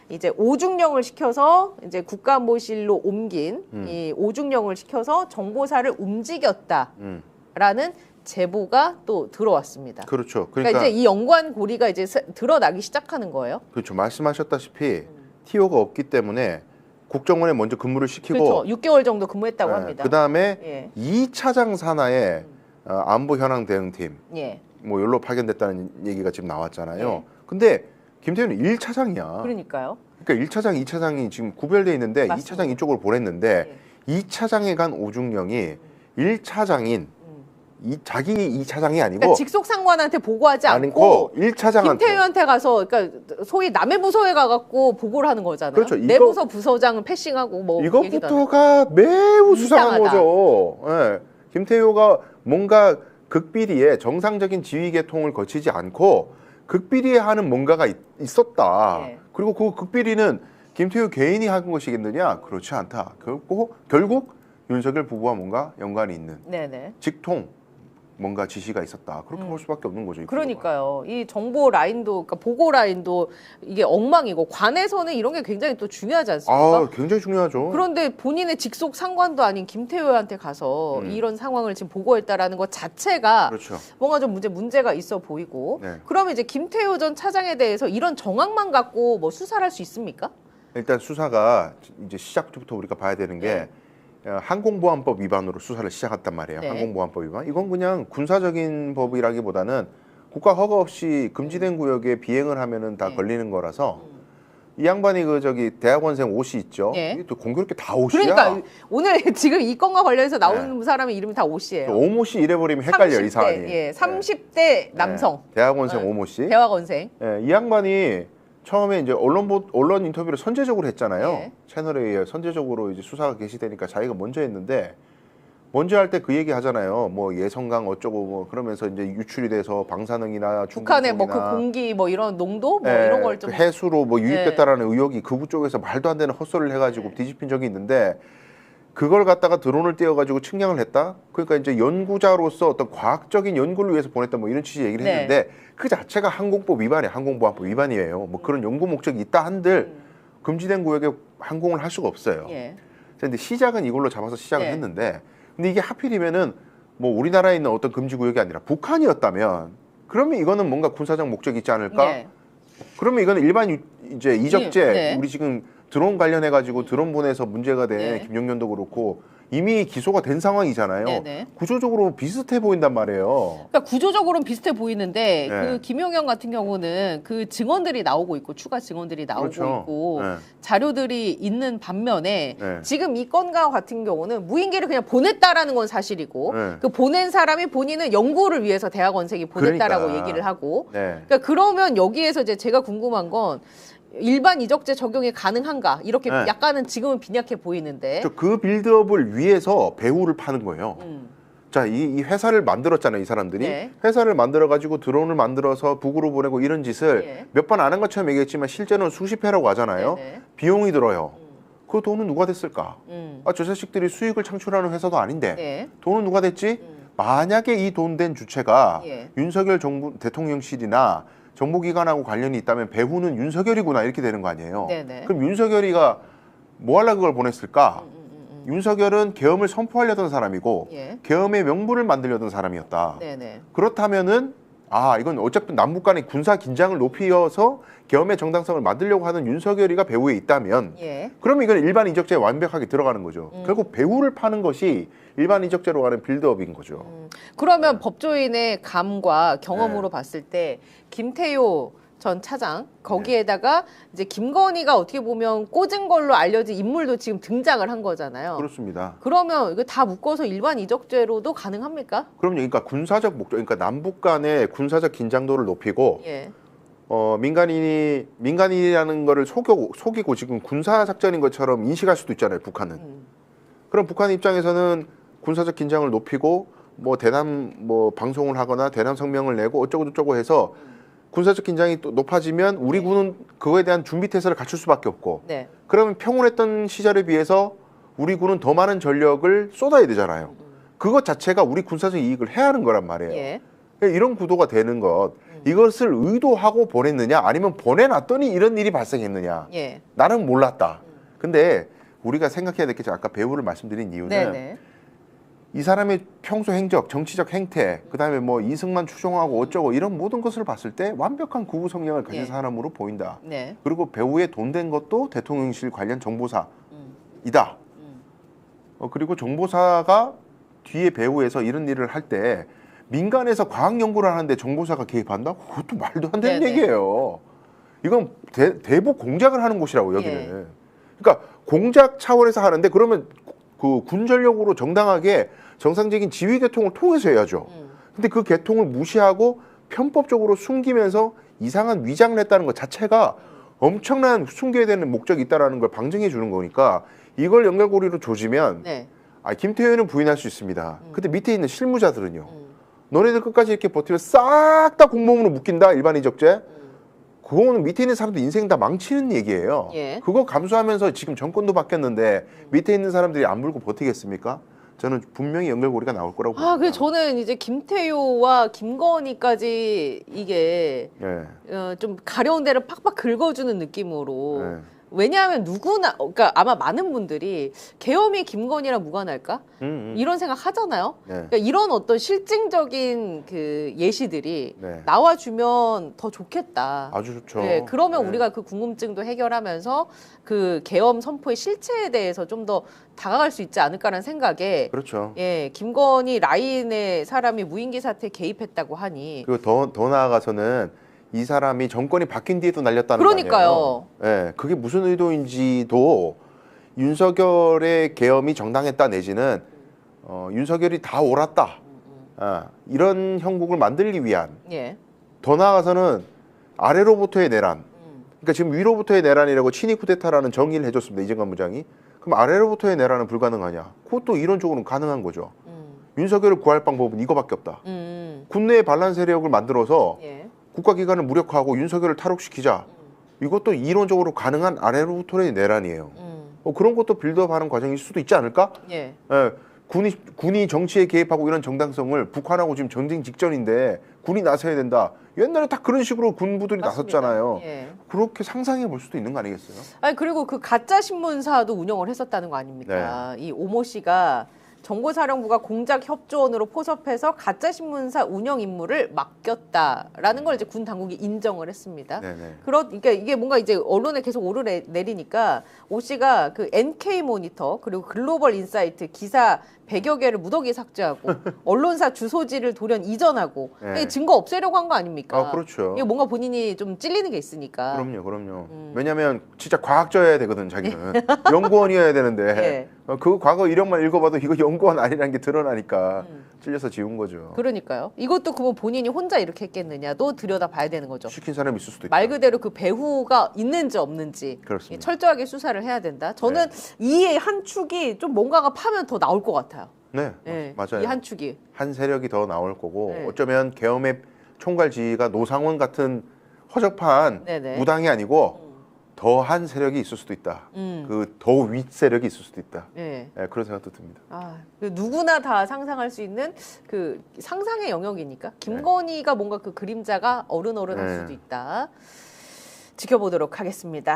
G: 이제 오중령을 시켜서 이제 국가안보실로 옮긴 이 오중령을 시켜서 정보사를 움직였다라는 제보가 또 들어왔습니다.
H: 그렇죠.
G: 그러니까 이제 이 연관 고리가 이제 드러나기 시작하는 거예요.
H: 그렇죠. 말씀하셨다시피 TO가 없기 때문에 국정원에 먼저 근무를 시키고
G: 그렇죠. 6개월 정도 근무했다고 합니다.
H: 그다음에
G: 예.
H: 2차장 산하에 안보 현황 대응팀
G: 예.
H: 뭐 여기로 파견됐다는 얘기가 지금 나왔잖아요.
G: 예.
H: 근데 김태훈은 1차장이야.
G: 그러니까
H: 1차장, 2차장이 지금 구별돼 있는데
G: 맞습니다.
H: 2차장 이쪽으로 보냈는데 2차장에 간 오중령이 1차장인 자기 2차장이 아니고
G: 그러니까 직속 상관한테 보고하지
H: 아니고
G: 않고
H: 1차장한테
G: 김태효한테 가서 그러니까 소위 남의 부서에 가갖고 보고를 하는 거잖아요.
H: 그렇죠.
G: 내 부서 부서장은 패싱하고 뭐 얘기도 안 하고.
H: 이것부터가 매우 수상한
G: 이상하다.
H: 거죠. 예. 김태효가 뭔가 극비리에 정상적인 지휘 계통을 거치지 않고 극비리에 하는 뭔가가 있었다.
G: 네.
H: 그리고 그 극비리는 김태효 개인이 한 것이겠느냐? 그렇지 않다. 결국 윤석열 부부와 뭔가 연관이 있는
G: 네네.
H: 직통 뭔가 지시가 있었다. 그렇게 볼 수밖에 없는 거죠. 이
G: 그러니까요. 이 정보 라인도, 그러니까 보고 라인도 이게 엉망이고 관에서는 이런 게 굉장히 또 중요하지 않습니까?
H: 아, 굉장히 중요하죠.
G: 그런데 본인의 직속 상관도 아닌 김태효한테 가서 이런 상황을 지금 보고했다라는 것 자체가
H: 그렇죠.
G: 뭔가 좀 문제가 있어 보이고.
H: 네.
G: 그러면 이제 김태효 전 차장에 대해서 이런 정황만 갖고 뭐 수사를 할 수 있습니까?
H: 일단 수사가 이제 시작부터 우리가 봐야 되는 게
G: 네.
H: 항공보안법 위반으로 수사를 시작했단 말이에요.
G: 네.
H: 항공보안법 위반. 이건 그냥 군사적인 법이라기보다는 국가 허가 없이 금지된 구역에 비행을 하면은 다
G: 네.
H: 걸리는 거라서 이 양반이 대학원생 옷이 있죠.
G: 네.
H: 이게 또 공교롭게 다 옷이야.
G: 그러니까 오늘 지금 이 건과 관련해서 나오는
H: 네.
G: 사람의 이름이 다 오씨예요.
H: 오모 씨 이래버리면 헷갈려 이 사안이.
G: 예, 30대 남성.
H: 대학원생
G: 네.
H: 오모 씨.
G: 대학원생.
H: 이 양반이 처음에 이제 언론 인터뷰를 선제적으로 했잖아요.
G: 네.
H: 채널에 의해 선제적으로 이제 수사가 개시되니까 자기가 먼저 했는데 먼저 할 때 그 얘기 하잖아요. 뭐 예성강 어쩌고 뭐 그러면서 이제 유출이 돼서 방사능이나
G: 북한의 뭐 그
H: 중금속이나
G: 공기 뭐 이런 농도 뭐
H: 예,
G: 이런 걸 좀
H: 그 해수로 뭐 유입됐다라는 의혹이 극우 쪽에서 말도 안 되는 헛소리를 해가지고
G: 네.
H: 뒤집힌 적이 있는데 그걸 갖다가 드론을 띄워가지고 측량을 했다. 그러니까 이제 연구자로서 어떤 과학적인 연구를 위해서 보냈다 뭐 이런 취지의 얘기를
G: 네.
H: 했는데 그 자체가 항공법 위반이에요. 항공보안법 위반이에요. 뭐 그런 연구 목적이 있다 한들 금지된 구역에 항공을 할 수가 없어요.
G: 예.
H: 근데 시작은 이걸로 잡아서 시작을
G: 네.
H: 했는데 근데 이게 하필이면은 뭐 우리나라에 있는 어떤 금지 구역이 아니라 북한이었다면 그러면 이거는 뭔가 군사적 목적이 있지 않을까?
G: 예.
H: 그러면 이거는 일반 이제 이적죄
G: 네.
H: 우리 지금 드론 관련해 가지고 드론 보내서 문제가 된
G: 네.
H: 김용년도 그렇고 이미 기소가 된 상황이잖아요.
G: 네네.
H: 구조적으로 비슷해 보인단 말이에요.
G: 그러니까 구조적으로는 비슷해 보이는데
H: 네.
G: 그 김용현 같은 경우는 그 증언들이 나오고 있고 추가 증언들이 나오고
H: 그렇죠.
G: 있고
H: 네.
G: 자료들이 있는 반면에
H: 네.
G: 지금 이 건과 같은 경우는 무인기를 그냥 보냈다라는 건 사실이고
H: 네.
G: 그 보낸 사람이 본인은 연구를 위해서 대학원생이 보냈다라고
H: 그러니까.
G: 얘기를 하고
H: 네.
G: 그러니까 그러면 여기에서 이제 제가 궁금한 건 일반 이적죄 적용이 가능한가 이렇게
H: 네.
G: 약간은 지금은 빈약해 보이는데
H: 그 빌드업을 위해서 배후를 파는 거예요. 자, 이 회사를 만들었잖아요, 이 사람들이.
G: 네.
H: 회사를 만들어 가지고 드론을 만들어서 북으로 보내고 이런 짓을
G: 예.
H: 몇 번 안 한 것처럼 얘기했지만 실제로는 수십 회라고 하잖아요.
G: 네네.
H: 비용이 들어요. 그 돈은 누가 됐을까?
G: 음.
H: 아, 저 자식들이 수익을 창출하는 회사도 아닌데
G: 네.
H: 돈은 누가 됐지? 만약에 이 돈 된 주체가
G: 예.
H: 윤석열 정부 대통령실이나 정보기관하고 관련이 있다면 배후는 윤석열이구나 이렇게 되는 거 아니에요.
G: 네네.
H: 그럼 윤석열이가 뭐 하려고 그걸 보냈을까? 윤석열은 계엄을 선포하려던 사람이고
G: 예.
H: 계엄의 명분을 만들려던 사람이었다.
G: 네네.
H: 그렇다면은 이건 어차피 남북 간의 군사 긴장을 높이어서 계엄의 정당성을 만들려고 하는 윤석열이가 배후에 있다면
G: 예.
H: 그러면 이건 일반 이적죄에 완벽하게 들어가는 거죠. 결국 배후를 파는 것이 일반 이적죄로 가는 빌드업인 거죠.
G: 그러면 법조인의 감과 경험으로 봤을 때 김태효 전 차장 거기에다가 이제 김건희가 어떻게 보면 꽂은 걸로 알려진 인물도 지금 등장을 한 거잖아요.
H: 그렇습니다.
G: 그러면 이거 다 묶어서 일반 이적죄로도 가능합니까?
H: 그럼요. 그러니까 군사적 목적, 그러니까 남북 간의 군사적 긴장도를 높이고
G: 예.
H: 민간인이라는 거를 속이고 지금 군사 작전인 것처럼 인식할 수도 있잖아요. 북한은. 그럼 북한 입장에서는 군사적 긴장을 높이고 뭐 대남 뭐 방송을 하거나 대남 성명을 내고 어쩌고 저쩌고 해서 군사적 긴장이 또 높아지면 우리 군은 그거에 대한 준비 태세를 갖출 수밖에 없고
G: 네.
H: 그러면 평온했던 시절에 비해서 우리 군은 더 많은 전력을 쏟아야 되잖아요. 그것 자체가 우리 군사적 이익을 해하는 거란 말이에요.
G: 예.
H: 이런 구도가 되는 것 이것을 의도하고 보냈느냐 아니면 보내놨더니 이런 일이 발생했느냐
G: 예.
H: 나는 몰랐다. 근데 우리가 생각해야 될 게 아까 배우를 말씀드린 이유는
G: 네네.
H: 이 사람의 평소 행적, 정치적 행태, 그다음에 뭐 이승만 추종하고 어쩌고 이런 모든 것을 봤을 때 완벽한 구부 성향을 가진
G: 예.
H: 사람으로 보인다.
G: 네.
H: 그리고 배우에 돈 된 것도 대통령실 관련 정보사이다. 그리고 정보사가 뒤에 배우에서 이런 일을 할 때 민간에서 과학 연구를 하는데 정보사가 개입한다? 그것도 말도 안 되는
G: 네네.
H: 얘기예요. 이건 대북 공작을 하는 곳이라고 여기는.
G: 예.
H: 그러니까 공작 차원에서 하는데 그러면 그 군전력으로 정당하게 정상적인 지휘 계통을 통해서 해야죠. 근데 그 계통을 무시하고 편법적으로 숨기면서 이상한 위장을 했다는 것 자체가 엄청난 숨겨야 되는 목적이 있다는 걸 방증해 주는 거니까 이걸 연결고리로 조지면
G: 네.
H: 김태효는 부인할 수 있습니다. 근데 밑에 있는 실무자들은요. 너네들 끝까지 이렇게 버티면 싹 다 공범으로 묶인다. 일반 이적죄. 그거는 밑에 있는 사람들 인생 다 망치는 얘기예요.
G: 예.
H: 그거 감수하면서 지금 정권도 바뀌었는데 밑에 있는 사람들이 안 물고 버티겠습니까? 저는 분명히 연결고리가 나올 거라고 봅니다.
G: 그래서 저는 이제 김태효와 김건희까지 이게
H: 예.
G: 좀 가려운 데를 팍팍 긁어주는 느낌으로.
H: 예.
G: 왜냐하면 누구나, 그러니까 아마 많은 분들이 계엄이 김건희랑 무관할까? 이런 생각 하잖아요.
H: 네.
G: 그러니까 이런 어떤 실증적인 그 예시들이
H: 네.
G: 나와주면 더 좋겠다.
H: 아주 좋죠.
G: 네, 그러면
H: 네.
G: 우리가 그 궁금증도 해결하면서 그 계엄 선포의 실체에 대해서 좀 더 다가갈 수 있지 않을까라는 생각에
H: 그렇죠.
G: 예, 김건희 라인의 사람이 무인기 사태에 개입했다고 하니
H: 그리고 더 나아가서는 이 사람이 정권이 바뀐 뒤에도 날렸다는
G: 그러니까요.
H: 거 아니에요. 예, 그게 무슨 의도인지도 윤석열의 계엄이 정당했다 내지는 윤석열이 다 옳았다. 이런 형국을 만들기 위한
G: 예.
H: 더 나아가서는 아래로부터의 내란. 그러니까 지금 위로부터의 내란이라고 친위 쿠데타라는 정의를 해줬습니다. 이재관 부장이. 그럼 아래로부터의 내란은 불가능하냐? 그것도 이론적으로는 가능한 거죠. 윤석열을 구할 방법은 이거밖에 없다. 국내의 반란 세력을 만들어서
G: 예.
H: 국가기관을 무력화하고 윤석열을 탈옥시키자. 이것도 이론적으로 가능한 아래로부터의 내란이에요. 그런 것도 빌드업하는 과정일 수도 있지 않을까?
G: 예.
H: 예, 군이 정치에 개입하고 이런 정당성을 북한하고 지금 전쟁 직전인데 군이 나서야 된다. 옛날에 다 그런 식으로 군부들이
G: 맞습니다.
H: 나섰잖아요.
G: 예.
H: 그렇게 상상해 볼 수도 있는 거 아니겠어요?
G: 아니 그리고 그 가짜 신문사도 운영을 했었다는 거 아닙니까? 이 오모 씨가 정보사령부가 공작 협조원으로 포섭해서 가짜 신문사 운영 임무를 맡겼다라는 걸 이제 군 당국이 인정을 했습니다.
H: 네네.
G: 그러니까 이게 뭔가 이제 언론에 계속 오르내리니까 오 씨가 그 NK 모니터 그리고 글로벌 인사이트 기사 100여 개를 무더기 삭제하고 언론사 주소지를 돌연 이전하고
H: 네.
G: 이게 증거 없애려고 한 거 아닙니까?
H: 그렇죠.
G: 이게 뭔가 본인이 좀 찔리는 게 있으니까.
H: 그럼요. 왜냐하면 진짜 과학자여야 되거든, 자기는. 연구원이어야 되는데.
G: 예.
H: 그 과거 이력만 읽어봐도 이거 연구원 아니라는 게 드러나니까 찔려서 지운 거죠.
G: 그러니까요. 이것도 그러면 본인이 혼자 이렇게 했겠느냐도 들여다봐야 되는 거죠.
H: 시킨 사람이 있을 수도 있다.
G: 말 그대로 그 배후가 있는지 없는지
H: 그렇습니다.
G: 철저하게 수사를 해야 된다. 저는 이 한 축이 좀 뭔가가 파면 더 나올 것 같아요.
H: 네,
G: 네,
H: 맞아요.
G: 이 한 축이.
H: 한 세력이 더 나올 거고
G: 네.
H: 어쩌면 계엄의 총괄 지휘가 노상원 같은 허접한
G: 네네.
H: 무당이 아니고 더 한 세력이 있을 수도 있다. 그 더 윗 세력이 있을 수도 있다.
G: 네.
H: 네, 그런 생각도 듭니다.
G: 누구나 다 상상할 수 있는 그 상상의 영역이니까 김건희가 뭔가 그 그림자가 어른어른할
H: 네.
G: 수도 있다. 지켜보도록 하겠습니다.